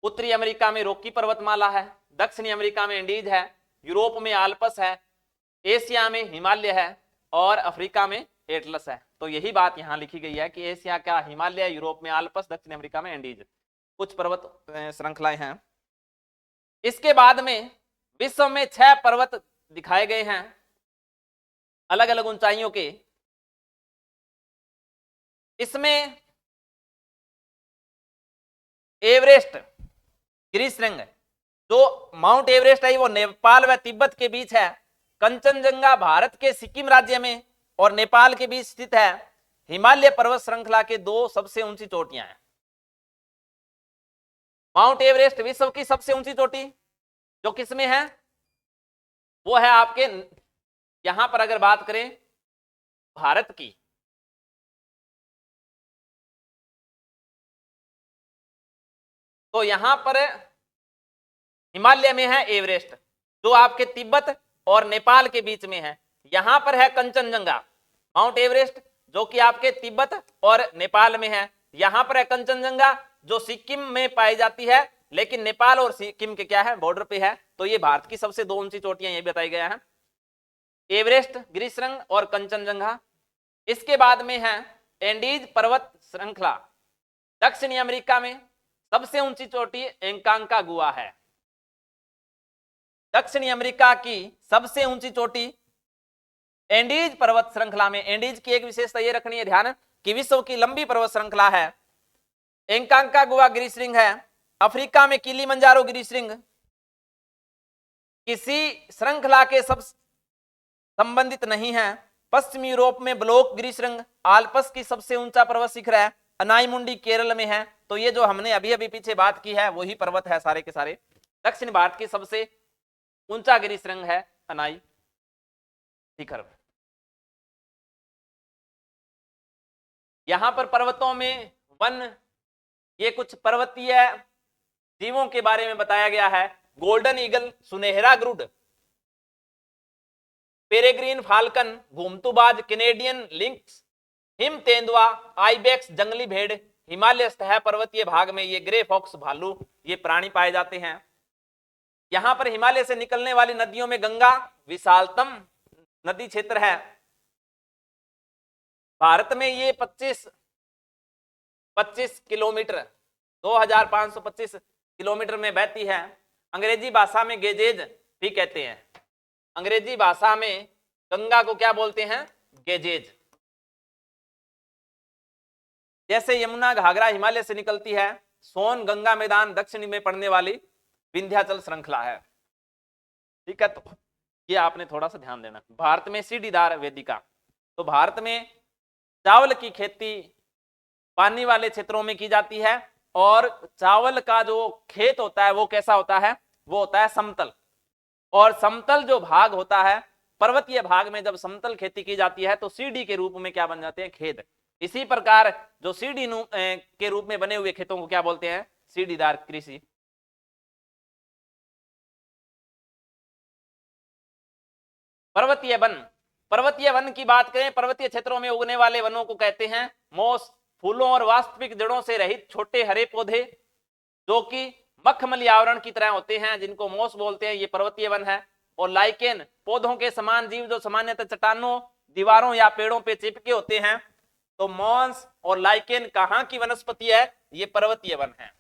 उत्तरी अमेरिका में रॉकी पर्वतमाला है, दक्षिणी अमेरिका में एंडीज है, यूरोप में आल्प्स है, एशिया में हिमालय है और अफ्रीका में एटलस है। तो यही बात यहां लिखी गई है कि एशिया का हिमालय, यूरोप में आल्प्स, दक्षिण अमेरिका में एंडीज, कुछ पर्वत श्रृंखलाएं हैं। इसके बाद में विश्व में 6 पर्वत दिखाए गए हैं अलग अलग ऊंचाइयों के। इसमें एवरेस्ट गिरिशृंग, जो माउंट एवरेस्ट है वो नेपाल व तिब्बत के बीच है। कंचनजंगा भारत के सिक्किम राज्य में और नेपाल के बीच स्थित है। हिमालय पर्वत श्रृंखला के 2 सबसे ऊंची चोटियां हैं। माउंट एवरेस्ट विश्व की सबसे ऊंची चोटी जो किसमें है, वो है आपके, यहां पर अगर बात करें भारत की, तो यहां पर हिमालय में है एवरेस्ट, जो आपके तिब्बत और नेपाल के बीच में है। यहां पर है कंचनजंगा, माउंट एवरेस्ट जो कि आपके तिब्बत और नेपाल में है। यहां पर है कंचनजंगा जो सिक्किम में पाई जाती है, लेकिन नेपाल और सिक्किम के क्या है, बॉर्डर पे है। तो ये भारत की सबसे 2 ऊंची चोटियां ये बताई गया है, एवरेस्ट गिरिशृंग और कंचनजंगा। इसके बाद में है एंडीज पर्वत श्रृंखला, दक्षिणी अमेरिका में सबसे ऊंची चोटी एकांकागुआ है। दक्षिणी अमेरिका की सबसे ऊंची चोटी एंडीज पर्वत श्रृंखला में, एंडीज की एक विशेषता ये रखनी है ध्यान कि विश्व की लंबी पर्वत श्रृंखला है। एकांकागुआ गिरिशृंग है। अफ्रीका में किलिमंजारो गिरिशृंग, किसी श्रृंखला के सब संबंधित नहीं है। पश्चिमी यूरोप में ब्लॉक गिरिशृंग, आल्प्स की सबसे ऊंचा पर्वत शिखर है। अनाईमुंडी केरल में है। तो ये जो हमने अभी अभी पीछे बात की है वही पर्वत है सारे के सारे। दक्षिण भारत की सबसे ऊंचा गिरिशृंग है अनाई शिखर। यहां पर पर्वतों में वन, ये कुछ पर्वतीय जीवों के बारे में बताया गया है। गोल्डन ईगल, सुनहरा गरुड़, पेरेग्रीन फाल्कन, घुमतुबाज, कैनेडियन लिंक्स, हिम तेंदुआ, आइबेक्स, जंगली भेड़। हिमालय सतह पर्वतीय भाग में ये ग्रे फॉक्स, भालू, ये प्राणी पाए जाते हैं। यहां पर हिमालय से निकलने वाली नदियों में गंगा विशालतम नदी क्षेत्र है। भारत में ये 25 किलोमीटर, 2525 किलोमीटर में बहती है। अंग्रेजी भाषा में गेजेज भी कहते हैं। अंग्रेजी भाषा में गंगा को क्या बोलते हैं, गेजेज। जैसे यमुना घाघरा हिमालय से निकलती है, सोन गंगा मैदान दक्षिण में पड़ने वाली विंध्याचल श्रृंखला है। ठीक है, तो ये आपने थोड़ा सा ध्यान देना। भारत में सीढ़ीदार वेदिका, तो भारत में चावल की खेती पानी वाले क्षेत्रों में की जाती है और चावल का जो खेत होता है वो कैसा होता है, वो होता है समतल। और समतल जो भाग होता है, पर्वतीय भाग में जब समतल खेती की जाती है तो सीढ़ी के रूप में क्या बन जाते हैं, खेत। इसी प्रकार जो सीढ़ी के रूप में बने हुए खेतों को क्या बोलते हैं, सीढ़ीदार कृषि। पर्वतीय वन, पर्वतीय वन की बात करें, पर्वतीय क्षेत्रों में उगने वाले वनों को कहते हैं मोस। फूलों और वास्तविक जड़ों से रहित छोटे हरे पौधे जो कि मखमली आवरण की तरह होते हैं, जिनको मोस बोलते हैं, ये पर्वतीय वन है। और लाइकेन, पौधों के समान जीव जो सामान्यतः चट्टानों, दीवारों या पेड़ों पे चिपके होते हैं। तो मॉन्स और लाइकेन कहां की वनस्पति है, ये पर्वतीय वन है।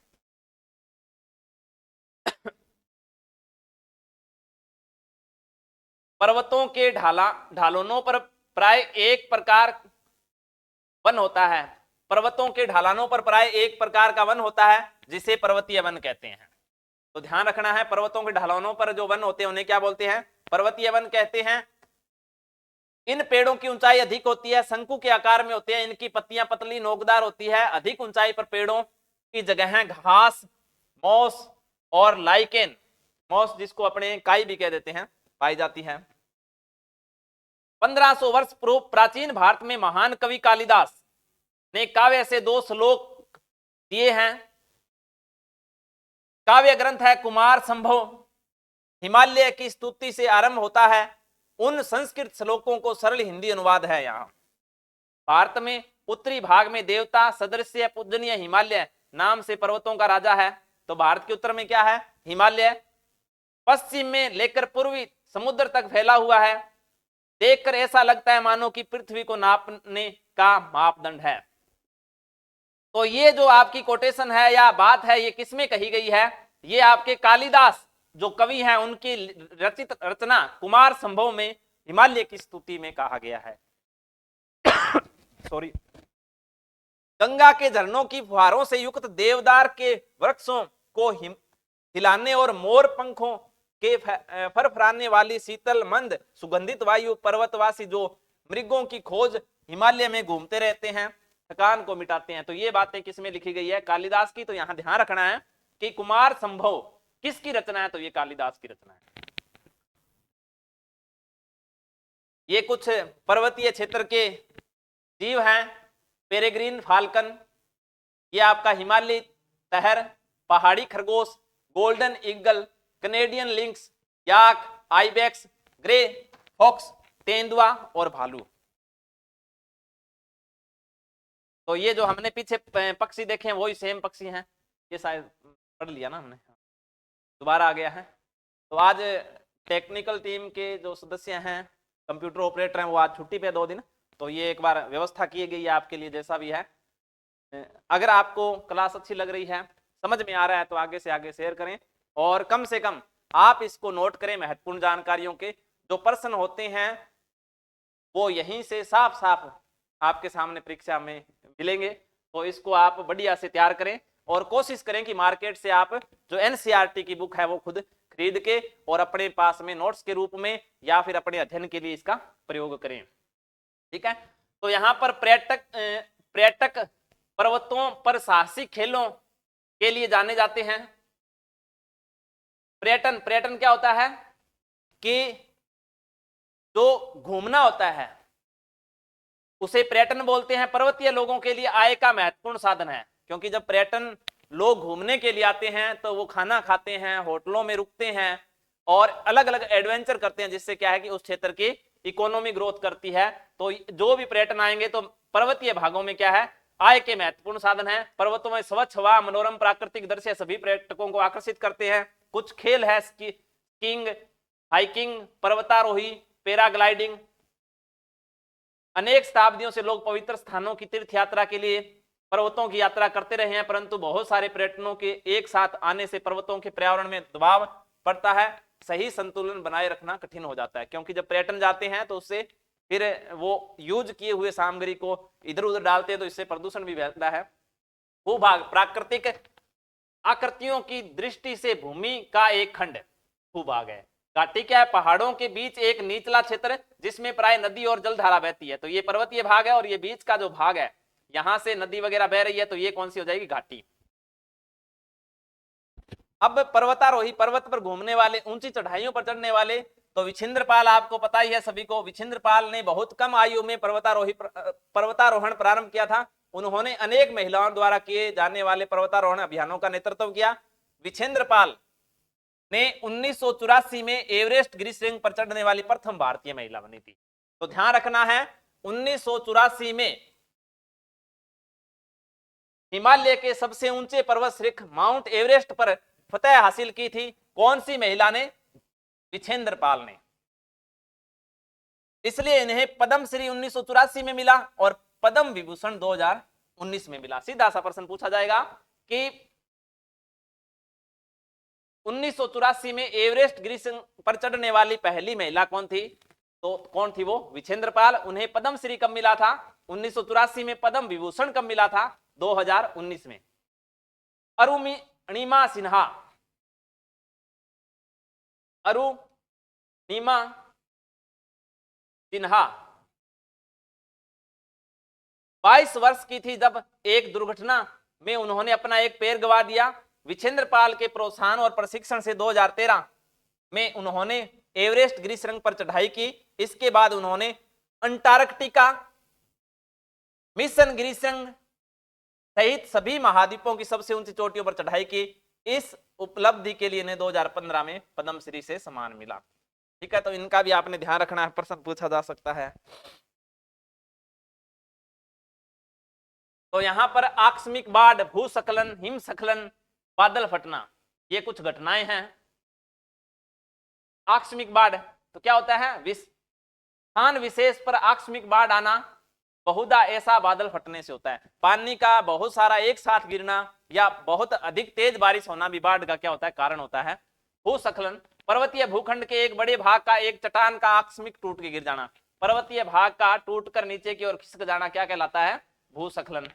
पर्वतों के ढालों पर प्राय एक प्रकार वन होता है। पर्वतों के ढलानों पर प्राय एक प्रकार का वन होता है जिसे पर्वतीय वन कहते हैं। तो ध्यान रखना है, पर्वतों के ढलानों पर जो वन होते हैं उन्हें क्या बोलते हैं, पर्वतीय वन कहते हैं। इन पेड़ों की ऊंचाई अधिक होती है, शंकु के आकार में होते हैं, इनकी पत्तियां पतली नोकदार होती है। अधिक ऊंचाई पर पेड़ों की जगह घास, मॉस और लाइकेन, मॉस जिसको अपने काई भी कह देते हैं, पाई जाती है। 1500 वर्ष पूर्व प्राचीन भारत में महान कवि कालिदास ने काव्य से 2 श्लोक दिए हैं। काव्य ग्रंथ है कुमार संभव, हिमालय की स्तुति से आरंभ होता है। उन संस्कृत श्लोकों को सरल हिंदी अनुवाद है। यहाँ भारत में उत्तरी भाग में देवता सदृश्य पूजनीय हिमालय नाम से पर्वतों का राजा है। तो भारत के उत्तर में क्या है? हिमालय। पश्चिम में लेकर पूर्वी समुद्र तक फैला हुआ है। देखकर ऐसा लगता है मानो कि पृथ्वी को नापने का मापदंड है। तो ये जो आपकी कोटेशन है या बात है, ये किसमें कही गई है? ये आपके कालिदास जो कवि हैं उनकी रचित रचना कुमार संभव में हिमालय की स्तुति में कहा गया है। सॉरी। गंगा के झरनों की फुहारों से युक्त देवदार के वृक्षों को हिलाने और मोर पंखों के फरफराने वाली शीतल मंद सुगंधित वायु पर्वतवासी जो मृगों की खोज हिमालय में घूमते रहते हैं, थकान को मिटाते हैं। तो ये बातें किसमें लिखी गई है? कालिदास की। तो यहां ध्यान रखना है कि कुमार संभव किसकी रचना है? तो ये कालिदास की रचना है। ये कुछ पर्वतीय क्षेत्र के जीव हैं। पेरेग्रीन फाल्कन, ये आपका हिमालयी तहर, पहाड़ी खरगोश, गोल्डन ईगल, कनेडियन लिंक्स, याक, आइबेक्स, ग्रे फॉक्स, तेंदुआ और भालू। तो ये जो हमने पीछे पक्षी देखे हैं वही सेम पक्षी हैं। ये शायद पढ़ लिया ना हमने, दोबारा आ गया है। तो आज टेक्निकल टीम के जो सदस्य हैं, कंप्यूटर ऑपरेटर हैं, वो आज छुट्टी पे 2 दिन। तो ये एक बार व्यवस्था की गई है आपके लिए, जैसा भी है। अगर आपको क्लास अच्छी लग रही है, समझ में आ रहा है, तो आगे से आगे शेयर करें और कम से कम आप इसको नोट करें। महत्वपूर्ण जानकारियों के जो प्रश्न होते हैं वो यहीं से साफ साफ आपके सामने परीक्षा में मिलेंगे। तो इसको आप बढ़िया से तैयार करें और कोशिश करें कि मार्केट से आप जो एनसीईआरटी की बुक है वो खुद खरीद के और अपने पास में नोट्स के रूप में या फिर अपने अध्ययन के लिए इसका प्रयोग करें। ठीक है। तो यहाँ पर पर्यटक पर्वतों पर साहसिक खेलों के लिए जाने जाते हैं। पर्यटन क्या होता है कि जो घूमना होता है उसे पर्यटन बोलते हैं। पर्वतीय लोगों के लिए आय का महत्वपूर्ण साधन है, क्योंकि जब पर्यटन लोग घूमने के लिए आते हैं तो वो खाना खाते हैं, होटलों में रुकते हैं और अलग अलग एडवेंचर करते हैं, जिससे क्या है कि उस क्षेत्र की इकोनॉमी ग्रोथ करती है। तो जो भी पर्यटन आएंगे तो पर्वतीय भागों में क्या है, आय के महत्वपूर्ण साधन है। पर्वतों में स्वच्छ हवा, मनोरम प्राकृतिक दृश्य सभी पर्यटकों को आकर्षित करते हैं। कुछ खेल है स्कीइंग, हाइकिंग, पर्वतारोही, पैराग्लाइडिंग। अनेक शताब्दियों से लोग पवित्र स्थानों की तीर्थ यात्रा के लिए पर्वतों की यात्रा करते रहे हैं, परंतु बहुत सारे पर्यटनों के एक साथ आने से पर्वतों के पर्यावरण में दबाव पड़ता है। सही संतुलन बनाए रखना कठिन हो जाता है, क्योंकि जब पर्यटन जाते हैं तो उससे फिर वो यूज किए हुए सामग्री को इधर उधर डालते हैं, तो इससे प्रदूषण भी फैलता है। भूभाग प्राकृतिक आकृतियों की दृष्टि से भूमि का एक खंड भूभाग है। घाटी क्या है? पहाड़ों के बीच एक निचला क्षेत्र जिसमें प्राय नदी और जलधारा बहती है। तो ये पर्वतीय भाग है और ये बीच का जो भाग है यहां से नदी वगैरह बह रही है, तो ये कौन सी हो जाएगी? घाटी। अब पर्वतारोही, पर्वत पर घूमने वाले, ऊंची चढ़ाइयों पर चढ़ने वाले, तो विछिंद्रपाल आपको पता ही है सभी को। विछिंद्रपाल ने बहुत कम आयु में पर्वतारोहण प्रारंभ किया था। उन्होंने अनेक महिलाओं द्वारा किए जाने वाले पर्वतारोहण अभियानों का नेतृत्व किया। विछिंद्रपाल ने 1984 में एवरेस्ट गिरिश्रृंग पर चढ़ने वाली प्रथम भारतीय महिला बनी थी। तो ध्यान रखना है, 1984 में हिमालय के सबसे ऊंचे पर्वत श्रृंग माउंट एवरेस्ट पर फतह हासिल की थी। कौन सी महिला ने? विछेंद्रपाल ने। इसलिए इन्हें पद्मश्री 1984 में मिला और पद्म विभूषण 2019 में मिला। सीधा सा प्रश्न पूछा जाएगा कि 1984 में एवरेस्ट गिरिश्रृंग पर चढ़ने वाली पहली महिला कौन थी? तो कौन थी वो? विछेंद्रपाल। उन्हें पद्मश्री कब मिला था? 1984 में। पद्म विभूषण कब मिला था? 2019 में। अरुणिमा सिन्हा, अरुणिमा सिन्हा 22 वर्ष की थी जब एक दुर्घटना में उन्होंने अपना एक पैर गवा दिया। विछेंद्र पाल के प्रोत्साहन और प्रशिक्षण से 2013 में उन्होंने एवरेस्ट गिरिशृंग पर चढ़ाई की। इसके बाद उन्होंने अंटार्कटिका, मिशन गिरिशृंग सहित सभी महाद्वीपों की सबसे ऊंची चोटियों पर चढ़ाई की। इस उपलब्धि के लिए इन्हें 2015 में पद्मश्री से सम्मान मिला। ठीक है, तो इनका भी आपने ध्यान रखना है, प्रश्न पूछा जा सकता है। तो यहां पर आकस्मिक बाढ़, भूस्खलन, हिमस्खलन, बादल फटना, ये कुछ घटनाएं हैं। आकस्मिक बाढ़ तो क्या होता है? स्थान विशेष पर आकस्मिक बाढ़ आना बहुधा ऐसा बादल फटने से होता है। पानी का बहुत सारा एक साथ गिरना या बहुत अधिक तेज बारिश होना भी बाढ़ का क्या होता है? कारण होता है। भूस्खलन, पर्वतीय भूखंड के एक बड़े भाग का एक चट्टान का आकस्मिक टूट के गिर जाना, पर्वतीय भाग का टूटकर नीचे की ओर खिसक जाना क्या कहलाता है? भूस्खलन।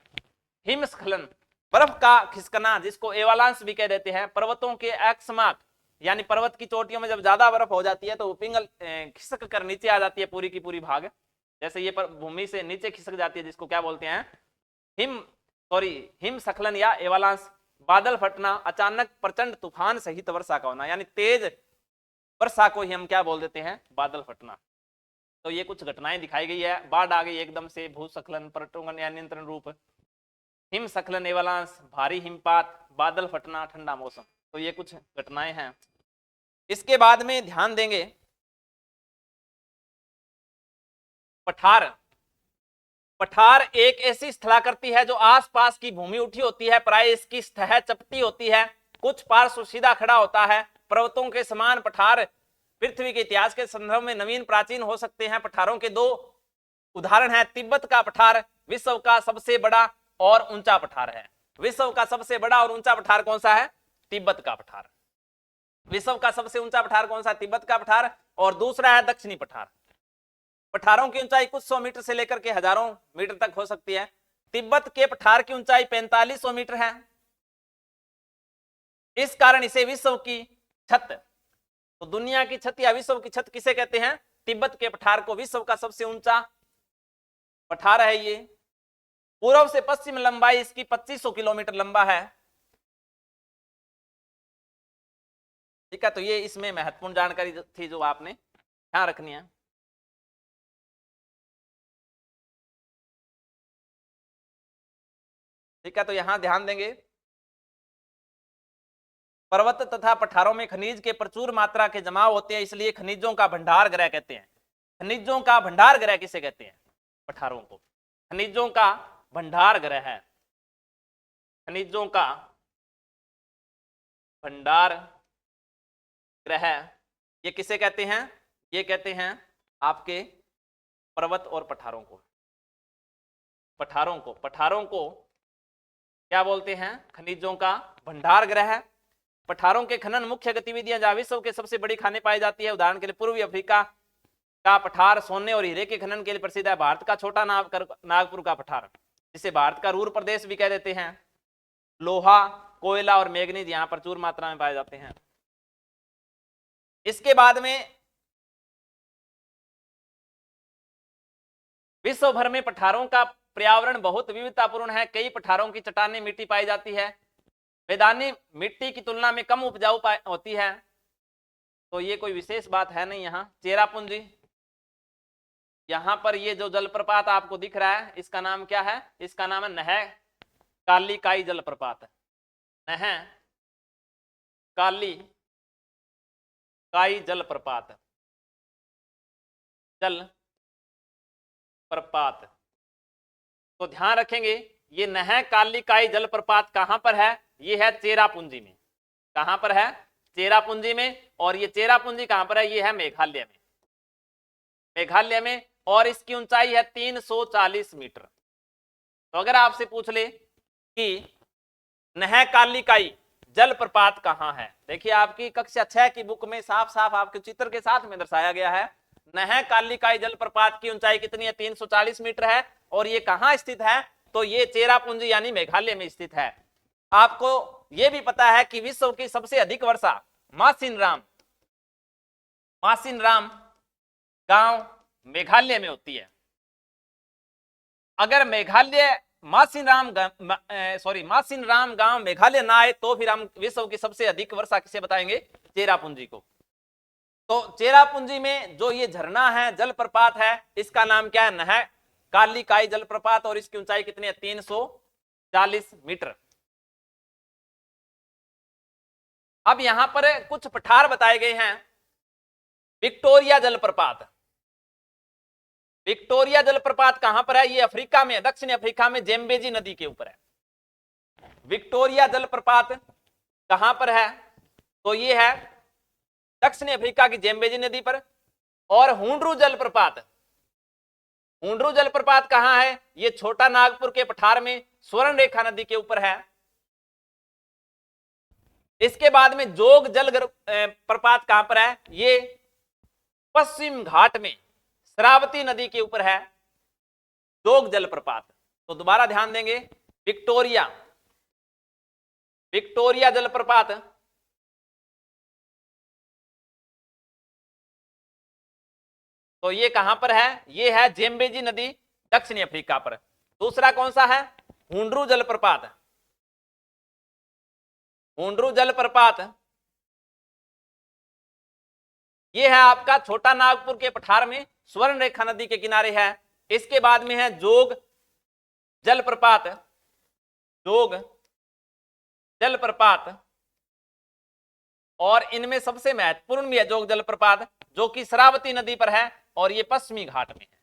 हिमस्खलन, बर्फ का खिसकना जिसको एवालांस भी कह देते हैं। पर्वतों के अकस्मात यानी पर्वत की चोटियों में जब ज्यादा बर्फ हो जाती है तो वो पिघल खिसक कर नीचे आ जाती है पूरी की पूरी भाग, जैसे ये पर भूमि से नीचे खिसक जाती है, जिसको क्या बोलते हैं? हिमस्खलन या एवालांस। बादल फटना, अचानक प्रचंड तूफान सहित वर्षा का होना, यानी तेज वर्षा को ही हम क्या बोल देते हैं? बादल फटना। तो ये कुछ घटनाएं दिखाई गई है। बाढ़ आ गई एकदम से, भूस्खलन, पर्वतों या नियंत्रण रूप, हिमस्खलन, एवालांस, भारी हिमपात, बादल फटना, ठंडा मौसम। तो ये कुछ घटनाएं हैं। इसके बाद में ध्यान देंगे पठार। पठार एक ऐसी स्थलाकृति है जो आसपास की भूमि उठी होती है, प्राय इसकी सतह चपटी होती है, कुछ पार्श्व सीधा खड़ा होता है। पर्वतों के समान पठार पृथ्वी के इतिहास के संदर्भ में नवीन प्राचीन हो सकते हैं। पठारों के दो उदाहरण है। तिब्बत का पठार विश्व का सबसे बड़ा और ऊंचा पठार है। विश्व का सबसे बड़ा और ऊंचा पठार कौन सा है? तिब्बत का पठार। विश्व का सबसे ऊंचा पठार कौन सा? तिब्बत का पठार। और दूसरा है दक्षिणी पठार। पठारों की ऊंचाई कुछ 100 मीटर से लेकर के हजारों मीटर तक हो सकती है। तिब्बत के पठार की ऊंचाई 4500 मीटर है। इस कारण इसे विश्व की छत, तो दुनिया की छत या विश्व की छत किसे कहते हैं? तिब्बत के पठार को विश्व का सबसे ऊंचा पठार है ये। पूर्व से पश्चिम लंबाई इसकी 2500 किलोमीटर लंबा है। ठीक है, तो ये इसमें महत्वपूर्ण जानकारी थी जो आपने ध्यान रखनी है। ठीक है, तो यहां ध्यान देंगे पर्वत तथा पठारों में खनिज के प्रचुर मात्रा के जमाव होते हैं, इसलिए खनिजों का भंडार गृह कहते हैं। खनिजों का भंडार गृह किसे कहते हैं? पठारों को। खनिजों का भंडार गृह है। खनिजों का भंडार ग्रह ये किसे कहते हैं? ये कहते हैं आपके पर्वत और पठारों को। पठारों को क्या बोलते हैं? खनिजों का भंडार गृह। पठारों के खनन मुख्य गतिविधियां जहां विश्व के सबसे बड़ी खाने पाई जाती है। उदाहरण के लिए पूर्वी अफ्रीका का पठार सोने और हीरे के खनन के लिए प्रसिद्ध है। भारत का छोटा नागपुर का पठार, जिसे भारत का रूर प्रदेश भी कह देते हैं, लोहा, कोयला और मैग्नीज यहां प्रचुर मात्रा में पाए जाते हैं। इसके बाद में विश्व भर में पठारों का पर्यावरण बहुत विविधतापूर्ण है। कई पठारों की चट्टानी मिट्टी पाई जाती है, मैदानी मिट्टी की तुलना में कम उपजाऊ होती है। तो ये कोई विशेष बात है नहीं। यहाँ चेरापूंजी, यहाँ पर ये जो जलप्रपात आपको दिख रहा है इसका नाम क्या है? इसका नाम है नह काली काई जलप्रपात। नह काली काई जलप्रपात, जलप्रपात। तो ध्यान रखेंगे ये नह काली काई जलप्रपात कहां पर है? ये है चेरापूंजी में। कहां पर है? चेरापूंजी में। और ये चेरापूंजी कहां पर है? ये है मेघालय में। मेघालय में, और इसकी ऊंचाई है 340 मीटर। तो अगर आपसे पूछ ले कि नह काली काई जलप्रपात कहां है, देखिए आपकी कक्षा 6 की बुक में साफ साफ आपके चित्र के साथ में दर्शाया गया है। नह काली काई जलप्रपात की ऊंचाई कितनी है? 340 मीटर है। और ये कहां स्थित है? तो ये चेरापूंजी यानी मेघालय में स्थित है। आपको यह भी पता है कि विश्व की सबसे अधिक वर्षा मासिनराम गांव मेघालय में होती है। अगर मेघालय मासिनराम गांव मेघालय ना आए तो फिर हम विश्व की सबसे अधिक वर्षा किसे बताएंगे? चेरापूंजी को। तो चेरापूंजी में जो ये झरना है, जलप्रपात है, इसका नाम क्या है? नह काली काई जलप्रपात, और इसकी ऊंचाई कितनी है? 340 मीटर। अब यहां पर कुछ पठार बताए गए हैं। विक्टोरिया जलप्रपात, विक्टोरिया जलप्रपात कहां पर है? ये अफ्रीका में, दक्षिण अफ्रीका में जेम्बेजी नदी के ऊपर है। विक्टोरिया जलप्रपात कहां पर है? तो ये है दक्षिण अफ्रीका की जेम्बेजी नदी पर। और हुंडरू जलप्रपात, हुंडरू जलप्रपात कहां है? ये छोटा नागपुर के पठार में स्वर्ण रेखा नदी के ऊपर है। इसके बाद में जोग जल प्रपात कहां पर है? ये पश्चिम घाट में श्रावती नदी के ऊपर है जोग जलप्रपात। तो दोबारा ध्यान देंगे, विक्टोरिया, विक्टोरिया जलप्रपात तो ये कहां पर है? ये है जेम्बेजी नदी, दक्षिणी अफ्रीका पर। दूसरा कौन सा है? हुंडरू जलप्रपात। हुंडरू जलप्रपात ये है आपका छोटा नागपुर के पठार में स्वर्ण रेखा नदी के किनारे है। इसके बाद में है जोग जलप्रपात, जोग जलप्रपात, और इनमें सबसे महत्वपूर्ण भी है जोग जलप्रपात, जो कि श्रावती नदी पर है और ये पश्चिमी घाट में है।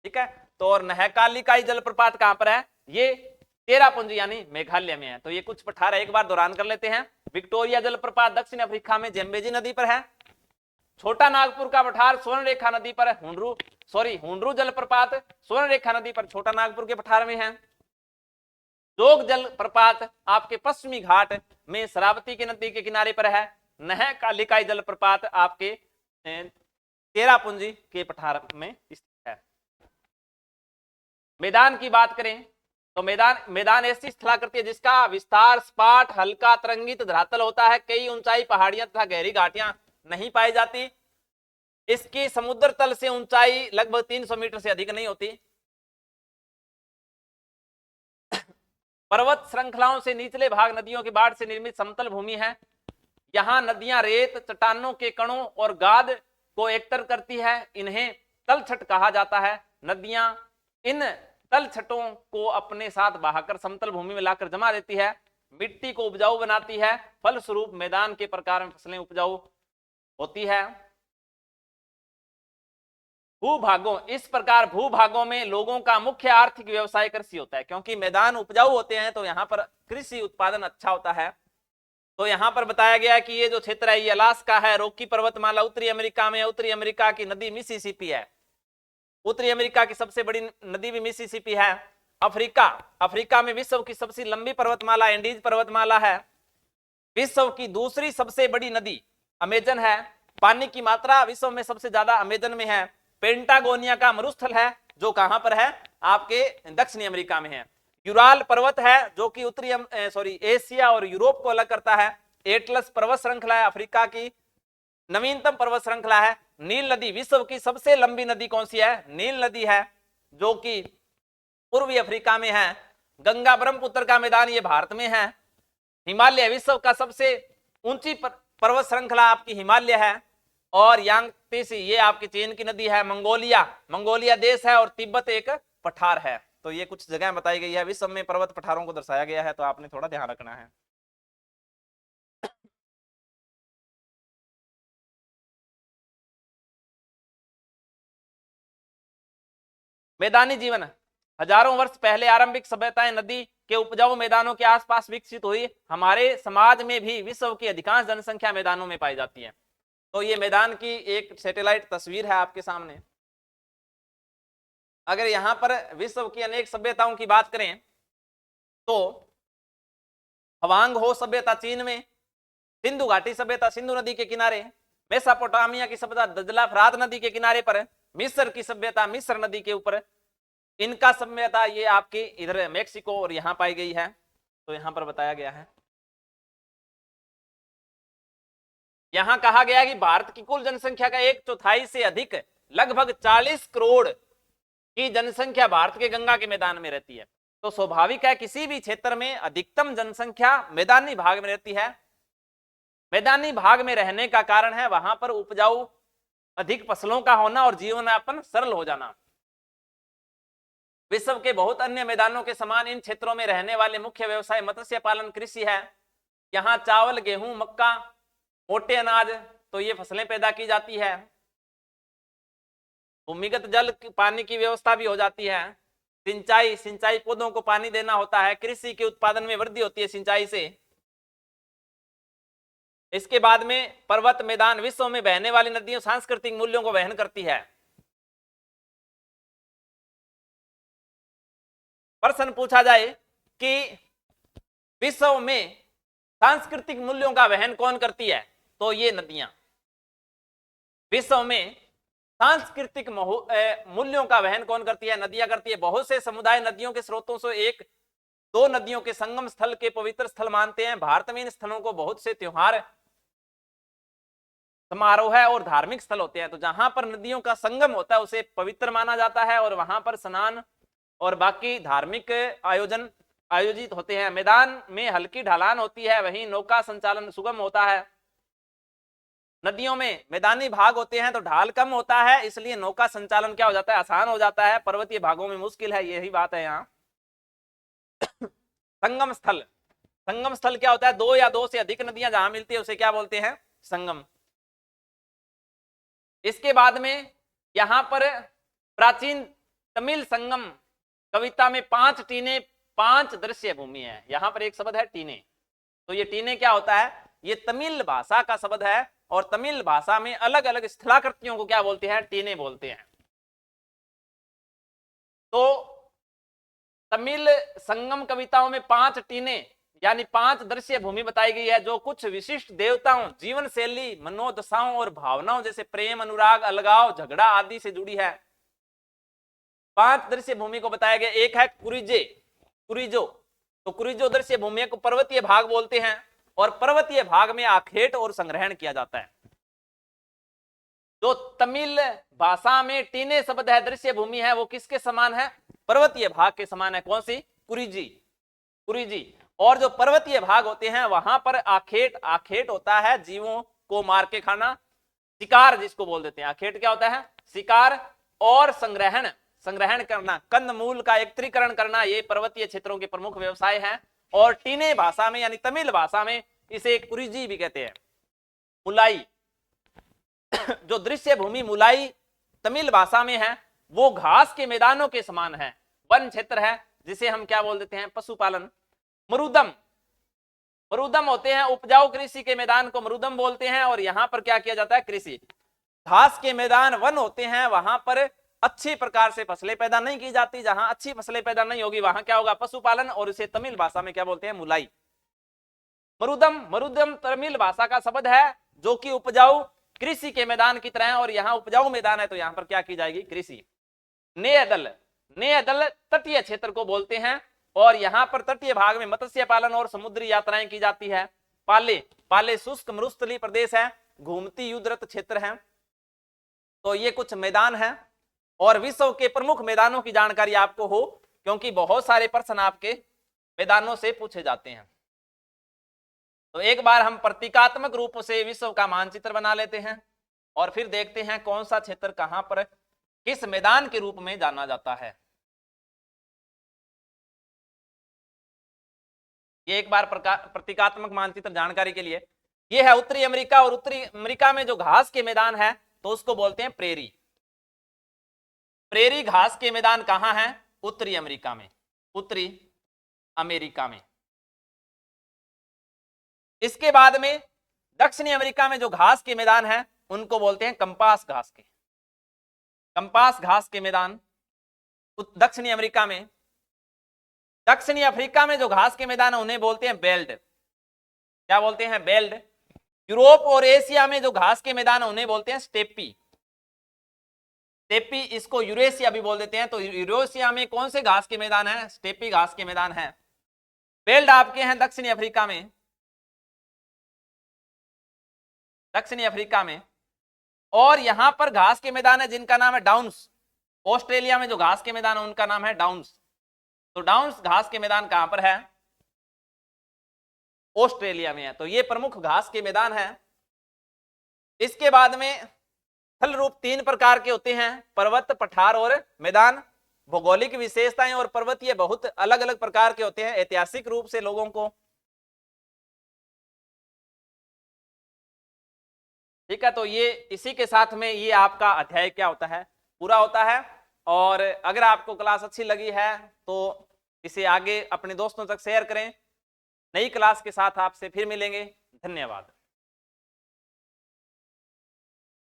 ठीक है। तो और नहकालिकाई जलप्रपात कहां पर है? ये चेरापूंजी यानी मेघालय में है। तो ये कुछ पठार एक बार दोहरान कर लेते हैं। विक्टोरिया जलप्रपात दक्षिण अफ्रीका में जेम्बेजी नदी पर है। छोटा नागपुर का पठार स्वर्ण रेखा नदी पर है। हुंडरू जलप्रपात स्वर्ण रेखा नदी पर छोटा नागपुर के पठार में है। जोग जलप्रपात आपके पश्चिमी घाट में श्रावती की नदी के किनारे पर है। नहकालिकाई जलप्रपात आपके चेरापूंजी के पठार में स्थित है। मैदान की बात करें तो मैदान ऐसी स्थलाकृति है जिसका विस्तार सपाट, हल्का, तरंगित धरातल होता है। कई ऊंचाई पहाड़ियां तथा गहरी घाटियां नहीं पाई जाती। इसकी समुद्र तल से ऊंचाई लगभग 300 मीटर से अधिक नहीं होती। पर्वत श्रृंखलाओं से निचले भाग नदियों के बाढ़ से निर्मित समतल भूमि है। यहां नदियां रेत, चट्टानों के कणों और गाद को एकत्र करती है। इन्हें तलछट कहा जाता है। नदियां इन तलछटों को अपने साथ बहाकर समतल भूमि में लाकर जमा देती है, मिट्टी को उपजाऊ बनाती है। फलस्वरूप मैदान के प्रकार में फसलें उपजाऊ होती है। भूभागों, इस प्रकार भूभागों में लोगों का मुख्य आर्थिक व्यवसाय कृषि होता है। क्योंकि मैदान उपजाऊ होते हैं तो यहाँ पर कृषि उत्पादन अच्छा होता है। तो यहाँ पर बताया गया है कि ये जो क्षेत्र है ये अलास्का है, रॉकी पर्वतमाला उत्तरी अमेरिका में। उत्तरी अमेरिका की नदी मिसिसिपी है। उत्तरी अमेरिका की सबसे बड़ी नदी भी मिसिसिपी है। अफ्रीका में विश्व की सबसे लंबी पर्वतमाला एंडीज पर्वतमाला है। विश्व की दूसरी सबसे बड़ी नदी अमेजन है। पानी की मात्रा विश्व में सबसे ज्यादा अमेजन में है। पेंटागोनिया का मरुस्थल है जो कहां पर है? आपके दक्षिणी अमेरिका में है। यूराल पर्वत है जो कि एशिया और यूरोप को अलग करता है। एटलस पर्वत श्रृंखला है, अफ्रीका की नवीनतम पर्वत श्रृंखला है। नील नदी, विश्व की सबसे लंबी नदी कौन सी है? नील नदी है जो कि पूर्वी अफ्रीका में है। गंगा ब्रह्मपुत्र का मैदान ये भारत में है। हिमालय, विश्व का सबसे ऊंची पर्वत श्रृंखला आपकी हिमालय है। और यांगत्से ये आपकी चीन की नदी है। मंगोलिया देश है और तिब्बत एक पठार है। तो ये कुछ जगह बताई गई है। विश्व में पर्वत पठारों को दर्शाया गया है, तो आपने थोड़ा ध्यान रखना है। मैदानी जीवन, हजारों वर्ष पहले आरंभिक सभ्यताएं नदी के उपजाऊ मैदानों के आसपास विकसित हुई। हमारे समाज में भी विश्व की अधिकांश जनसंख्या मैदानों में पाई जाती है। तो ये मैदान की एक सैटेलाइट तस्वीर है आपके सामने। अगर यहां पर विश्व की अनेक सभ्यताओं की बात करें तो हवांग हो सभ्यता चीन में, सिंधु घाटी सभ्यता सिंधु नदी के किनारे, मेसोपोटामिया की सभ्यता दजला फरात नदी के किनारे पर, मिस्र की सभ्यता मिस्र नदी के ऊपर, इनका सभ्यता ये आपकी इधर मेक्सिको और यहां पाई गई है। तो यहां पर बताया गया है, यहां कहा गया कि भारत की कुल जनसंख्या का 1/4 से अधिक लगभग 40 करोड़ की जनसंख्या भारत के गंगा के मैदान में रहती है। तो स्वाभाविक है किसी भी क्षेत्र में अधिकतम जनसंख्या मैदानी भाग में रहती है। मैदानी भाग में रहने का कारण है वहां पर उपजाऊ अधिक फसलों का होना और जीवन यापन सरल हो जाना। विश्व के बहुत अन्य मैदानों के समान इन क्षेत्रों में रहने वाले मुख्य व्यवसाय मत्स्य पालन कृषि है। यहाँ चावल, गेहूं, मक्का, मोटे अनाज तो ये फसलें पैदा की जाती है। भूमिगत जल पानी की व्यवस्था भी हो जाती है। सिंचाई पौधों को पानी देना होता है। कृषि के उत्पादन में वृद्धि होती है सिंचाई से। इसके बाद में पर्वत मैदान, विश्व में बहने वाली नदियों सांस्कृतिक मूल्यों को वहन करती है। प्रश्न पूछा जाए कि विश्व में सांस्कृतिक मूल्यों का वहन कौन करती है, तो ये नदियां। विश्व में सांस्कृतिक मूल्यों का वहन कौन करती है, नदियां करती है। बहुत से समुदाय नदियों के स्रोतों से एक दो नदियों के संगम स्थल के पवित्र स्थल मानते हैं। भारत में इन स्थलों को बहुत से त्योहार, समारोह है और धार्मिक स्थल होते हैं। तो जहां पर नदियों का संगम होता है उसे पवित्र माना जाता है और वहां पर स्नान और बाकी धार्मिक आयोजन आयोजित होते हैं। मैदान में हल्की ढलान होती है, वहीं नौका संचालन सुगम होता है। नदियों में मैदानी भाग होते हैं तो ढाल कम होता है, इसलिए नौका संचालन क्या हो जाता है, आसान हो जाता है। पर्वतीय भागों में मुश्किल है, यही बात है यहाँ। संगम स्थल क्या होता है, दो या दो से अधिक नदियां जहां मिलती है उसे क्या बोलते हैं, संगम। इसके बाद में यहां पर प्राचीन तमिल संगम कविता में 5 टीने 5 दृश्य भूमि है। यहां पर एक शब्द है टीने। तो ये टीने क्या होता है, ये तमिल भाषा का शब्द है और तमिल भाषा में अलग अलग स्थलाकृतियों को क्या बोलते हैं, टीने बोलते हैं। तो तमिल संगम कविताओं में 5 टीने यानी 5 दृश्य भूमि बताई गई है, जो कुछ विशिष्ट देवताओं, जीवन शैली, मनोदशाओं और भावनाओं जैसे प्रेम, अनुराग, अलगाव, झगड़ा आदि से जुड़ी है। 5 दृश्य भूमि को बताया गया। एक है कुरिजो। तो कुरिजो दृश्य भूमि को पर्वतीय भाग बोलते हैं और पर्वतीय भाग में आखेट और संग्रहण किया जाता है। जो तमिल भाषा में टीने शब्द है, दृश्य भूमि है, वो किसके समान है, पर्वतीय भाग के समान है। कौन सी, कुरिजी। और जो पर्वतीय भाग होते हैं वहां पर आखेट होता है जीवों को मार के खाना, शिकार जिसको बोल देते हैं। आखेट क्या होता है, शिकार। और संग्रहण करना, कंदमूल का एकत्रीकरण करना, ये पर्वतीय क्षेत्रों के प्रमुख व्यवसाय हैं। और टीने भाषा में यानी तमिल भाषा में इसे कुरिजी भी कहते हैं। मुलाई, जो दृश्य भूमि मुलाई तमिल भाषा में है, वो घास के मैदानों के समान है, वन क्षेत्र है, जिसे हम क्या बोल देते हैं, पशुपालन। मरुदम होते हैं उपजाऊ कृषि के मैदान को मरुदम बोलते हैं और यहां पर क्या किया जाता है, कृषि। घास के मैदान वन होते हैं, वहां पर अच्छी प्रकार से फसलें पैदा नहीं की जाती। जहां अच्छी फसलें पैदा नहीं होगी वहां क्या होगा, पशुपालन, और इसे तमिल भाषा में क्या बोलते हैं, मुलाई। मरुदम तमिल भाषा का शब्द है जो कि उपजाऊ कृषि के मैदान की तरह है और यहाँ उपजाऊ मैदान है तो यहाँ पर क्या की जाएगी, कृषि। नेयदल तटीय क्षेत्र को बोलते हैं और यहाँ पर तटीय भाग में मत्स्य पालन और समुद्री यात्राएं की जाती है। पाले शुष्क मरुस्थलीय प्रदेश है, घूमती युद्धरत क्षेत्र है। तो ये कुछ मैदान है और विश्व के प्रमुख मैदानों की जानकारी आपको हो, क्योंकि बहुत सारे प्रश्न आपके मैदानों से पूछे जाते हैं। तो एक बार हम प्रतीकात्मक रूप से विश्व का मानचित्र बना लेते हैं और फिर देखते हैं कौन सा क्षेत्र कहां पर किस मैदान के रूप में जाना जाता है। ये एक बार प्रतीकात्मक मानचित्र जानकारी के लिए, ये है उत्तरी अमेरिका और उत्तरी अमेरिका में जो घास के मैदान है तो उसको बोलते हैं प्रेरी। प्रेरी घास के मैदान कहां है, उत्तरी अमेरिका में। इसके बाद में दक्षिणी अमेरिका में जो घास के मैदान है उनको बोलते हैं कंपास घास के मैदान दक्षिणी अमेरिका में। दक्षिणी अफ्रीका में जो घास के मैदान है उन्हें बोलते हैं बेल्ट। क्या बोलते हैं, बेल्ट। यूरोप और एशिया में जो घास के मैदान है उन्हें बोलते हैं स्टेपी। इसको यूरेशिया भी बोल देते हैं। तो यूरेशिया में कौन से घास के मैदान है, स्टेपी घास के मैदान है। बेल्ट आपके हैं दक्षिणी अफ्रीका में। और यहां पर घास के मैदान है जिनका नाम है डाउन्स। ऑस्ट्रेलिया में जो घास के मैदान है उनका नाम है डाउन्स। तो डाउन्स घास के मैदान कहां पर है? ऑस्ट्रेलिया में है। तो ये प्रमुख घास के मैदान है। इसके बाद में स्थल रूप 3 प्रकार के होते हैं, पर्वत, पठार और मैदान। भौगोलिक विशेषताएं और पर्वतीय बहुत अलग अलग प्रकार के होते हैं ऐतिहासिक रूप से लोगों को। ठीक है, तो ये इसी के साथ में ये आपका अध्याय क्या होता है, पूरा होता है। और अगर आपको क्लास अच्छी लगी है तो इसे आगे अपने दोस्तों तक शेयर करें। नई क्लास के साथ आपसे फिर मिलेंगे। धन्यवाद।